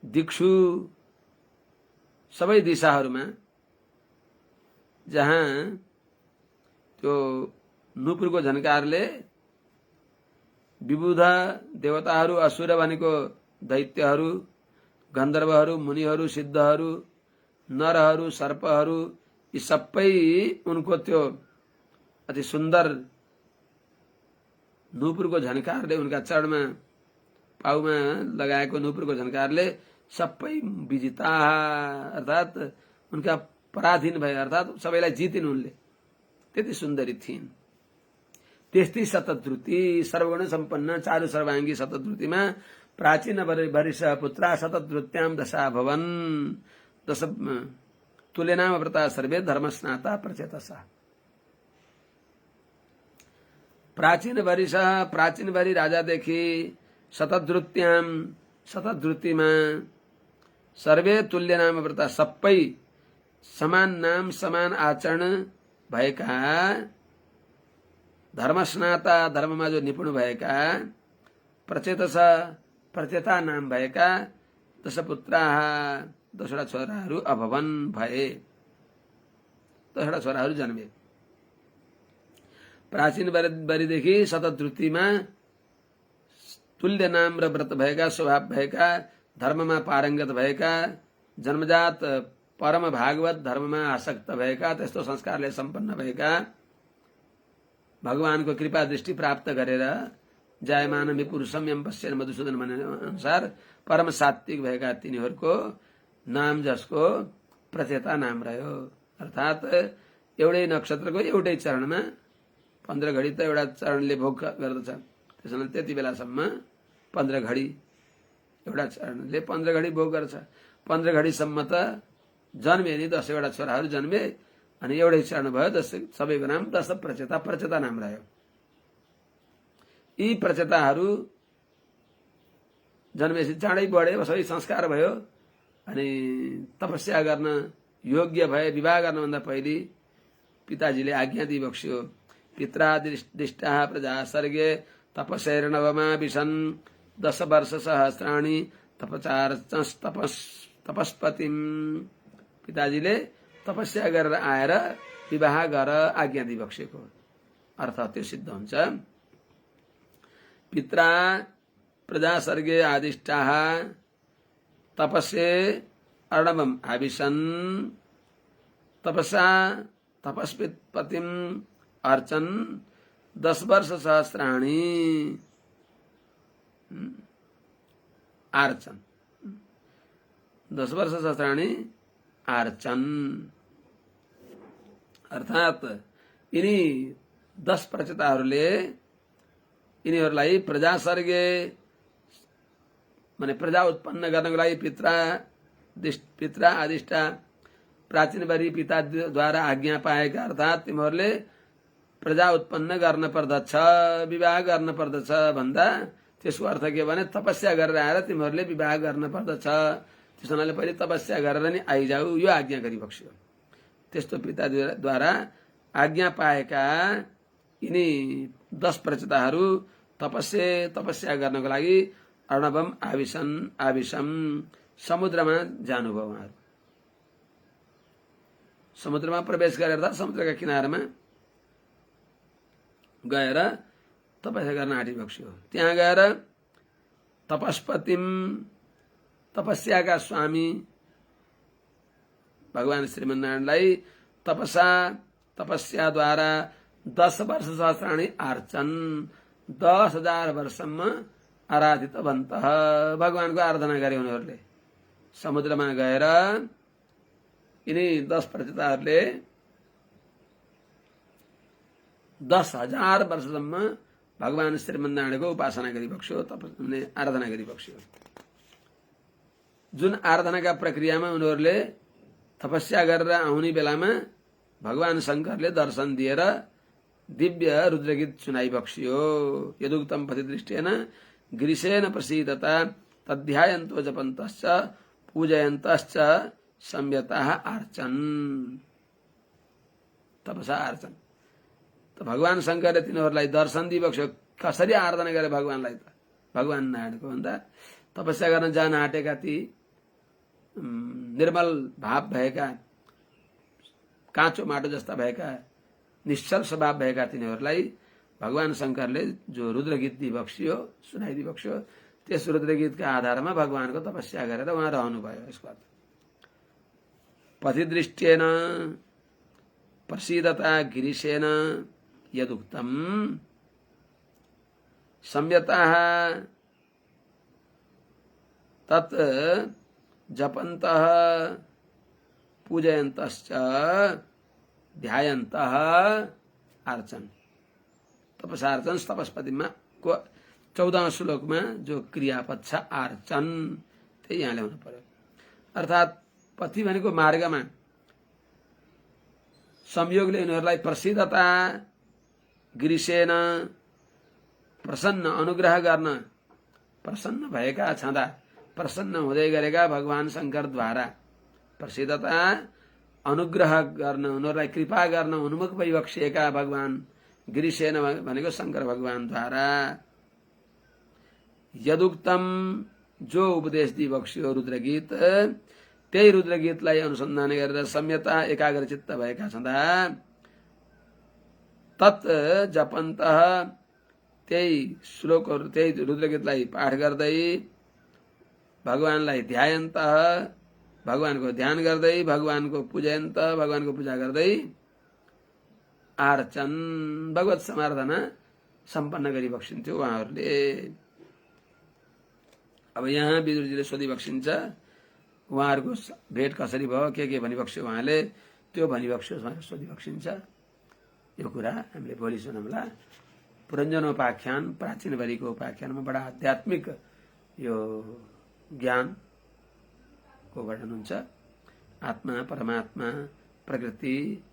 दिक्षु सबै दिशाहरूमा जहाँ त्यो नूपुरको झन्कारले विबुध देवताहरू असुर भनेको दैत्यहरू गन्धर्वहरू मुनिहरू सिद्धहरू नरहरू सर्पहरू यी सबै उनको त्यो अति सुन्दर नूपुरको झन्कारले उनका चरणमा पाउमा लगाएको नूपुरको झन्कारले सबै विजिता अर्थात् उनका पराधीन भए अर्थात् सबैलाई जितिन् उनले त्यति सुन्दरी थिइन्। त्यस्तै शतद्रुति सर्वगुण सम्पन्न चारु सर्वाङ्गी शतद्रुतिमा प्राचीन वरिष पुत्रा शतद्रुत्याम दशा भवन दश तुल्यनाम व्रता सर्वे धर्मस्नाता प्रचेतसा। प्राचीन वरि राजादेखि शतद्रुतिमा सर्वे तुल्यनाम व्रता सबै समान नाम समान आचरण भएका धर्मस्नाता धर्ममा जो निपुण भएका प्रचेता नाम भएका दशपुत्राः दशवटा छोराहरू अभवन भए दशवटा छोराहरू जन्मे। प्राचीन वरिदेखि शतद्रुतिमा तुल्य नाम र व्रत भएका स्वभाव भएका धर्ममा पारङ्गत भएका जन्मजात परम भागवत धर्ममा आसक्त भएका त्यस्तो संस्कारले सम्पन्न भएका भगवानको कृपा दृष्टि प्राप्त गरेर जायमान विपुरुषम यम पश्यन मधुसूदन भने अनुसार परम सात्विक भएका तिनीहरूको नाम जसको प्रचेता नाम रह्यो। अर्थात् एउटै नक्षत्रको एउटै चरणमा 15 घडी त एउटा चरणले भोग गर्दछ, त्यसैले त्यति बेलासम्म 15 घडी एउटा चरणले 15 घडी भोग गर्छ। 15 घडीसम्म त जन्मे नि 10 वटा छोराहरू जन्मे अनि एउटै चरण भयो, सबैको नाम दश प्रचेता प्रचेता नाम रह्यो। यी प्रचेताहरू जन्मेपछि चाँडै बढे, सबै संस्कार भयो अनि तपस्या गर्न योग्य भए। विवाह गर्नुभन्दा पहिले पिताजीले आज्ञा दिइबक्स्यो, पित्रादिष्टाः प्रजा सर्गे तपसैर्नवमा विशन् 10 वर्ष सहस्राणि तपस्पतिम। पिताजीले तपस्या गरेर आएर विवाह गर आज्ञा दिइबक्सेको अर्थ त्यो सिद्ध हुन्छ। पित्रा प्रजा सर्गे आदिष्टाः तपस्ये अर्णवम आविशन् तपसा तपस्पतिम अर्चन 10 वर्ष सहस्राणि आर्चन 10 वर्ष सहस्राणि आर्चन। अर्थात् यिनी 10 प्रचेताहरूले यिनीहरूलाई प्रजा सर्गे माने प्रजा उत्पन्न गर्नको लागि पित्रा आदिष्टा प्राचीनभरि पिताद्वारा आज्ञा पाएका, अर्थात् तिमीहरूले प्रजा उत्पन्न गर्न पर्दछ, विवाह गर्न पर्दछ भन्दा त्यसको अर्थ के भने तपस्या गरेर आएर तिमीहरूले विवाह गर्न पर्दछ। त्यस हुनाले पहिले तपस्या गरेर नि आइजाऊ, यो आज्ञा गरिबक्स्यो। त्यस्तो पिताद्वारा आज्ञा पाएका यिनी 10 प्रचेताहरू तपस्या गर्नको लागि अर्णवम आविशम समुद्रमा जानुभयो। उहाँहरू समुद्रमा प्रवेश गरेर समुद्रका किनारमा गएर तपस्या गर्न आँटिबक्स्यो। त्यहाँ गएर तपस्पतिम तपस्याका स्वामी भगवान श्रीमन्नारायणलाई तपस्याद्वारा 10 वर्ष सहस्राणि आर्चन 10,000 वर्षसम्म आराधित बन्तः। भगवानको आराधना गरे उनीहरूले। समुद्रमा गएर यिनी 10 प्रचेताहरूले 10,000 वर्षसम्म भगवान श्रीमन्नारायणको उपासना गरिबक्स्यो, आराधना गरिबक्स्यो। जुन आराधनाका प्रक्रियामा उनीहरूले तपस्या गरेर आउने बेलामा भगवान शंकरले दर्शन दिएर दिव्य रुद्रगीत सुनाइबक्स्यो। यदुक्तम पतिदृष्टेन गिरिशेन प्रसीदता तध्यायन्तो जपन्तश्च पूजयन्तश्च संयताः आर्चन। तपसा आर्चन त भगवान शंकरले तिनीहरूलाई दर्शन दिइबक्स्यो। कसरी आराधना गरे भगवानलाई त भगवान नारायणको भन्दा तपस्या गर्न जान आँटेका ती निर्मल भाव भएका, काँचो माटो जस्ता भएका, निश्चल स्वभाव भएका तिनीहरूलाई भगवान शंकरले जो रुद्रगीत दिइबक्स्यो, सुनाइदिइबक्स्यो, त्यस रुद्रगीतका आधारमा भगवानको तपस्या गरेर उहाँ रहनुभयो। यसको अर्थ पथिदृष्टेन प्रसीदता गिरिशेन यदुक्तम संयताः तत् जपन्तः पूजयन्तश्च ध्यायन्तः आर्चन। तपसार्चन तपस्पतिमा को 14औं श्लोकमा जो क्रियापद छ आर्चन, त्यही यहाँ ल्याउनु पर्यो। अर्थात् पथि भनेको मार्गमा संयोगले यिनीहरूलाई प्रसिद्धता गिरिशेन प्रसन्न अनुग्रह गर्न प्रसन्न भएका छँदा प्रसन्न हुँदै गरेका भगवान शंकरद्वारा प्रसिद्धता अनुग्रह गर्न उनीहरूलाई कृपा गर्न उन्मुख भइबक्सिएका भगवान गिरिशेन भनेको शंकर भगवानद्वारा यदुक्तम जो उपदेश दिइबक्स्यो रुद्रगीत, त्यही रुद्रगीतलाई अनुसन्धान गरेर संयता एकाग्रचित्त भएका छँदा तत् जपन्तः त्यही श्लोकहरू त्यही रुद्रगीतलाई पाठ गर्दै भगवानलाई ध्यायन्तः भगवानको ध्यान गर्दै भगवानको पूजयन्त भगवानको पूजा गर्दै आर्चन भगवत समाराधना सम्पन्न गरी बक्सिन्थ्यो उहाँहरूले। अब यहाँ विदुरजीले सोधिबक्सिन्छ उहाँहरूको भेट कसरी भयो, के भनिबक्स्यो उहाँले, त्यो भनिबक्स्यो सोधिबक्सिन्छ। यो कुरा हामीले भोलि सुनौँला। पुरञ्जनोपाख्यान प्राचीनभरिको उपाख्यानमा बडा आध्यात्मिक यो ज्ञानको वर्णन हुन्छ। आत्मा, परमात्मा, प्रकृति,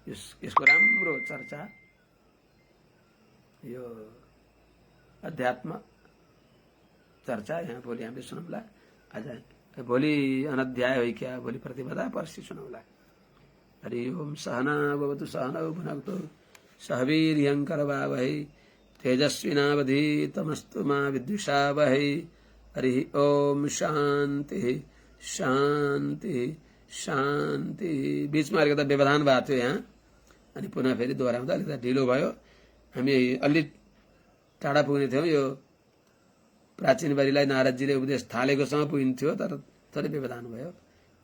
यसको राम्रो चर्चा, यो अध्यात्म चर्चा यहाँ भोलि हामीले सुनौँला। आज भोलि अनध्याय होइ क्या, भोलि प्रतिपदा पर्सि सुनौँला। हरि ओम। सहना भवतु सहनौ भुनक्तु सह वीर्यङ्करवावहै तेजस्विनावधीतमस्तु मा विद्विषावहै। हरि ओम। शान्ति शान्ति शान्ति। बीचमा अलिकता व्यवधान भएको थियो यहाँ, अनि पुनः फेरि दोहोऱ्याउँदा अलिकता ढिलो भयो। हामी अलि टाढा पुग्ने थियौँ। यो प्राचीनभरिलाई नारदजीले उपदेश थालेकोसँग पुगिन्थ्यो, तर थोरै व्यवधान भयो।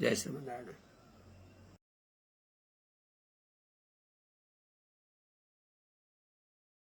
जय श्रीमन्नारायण।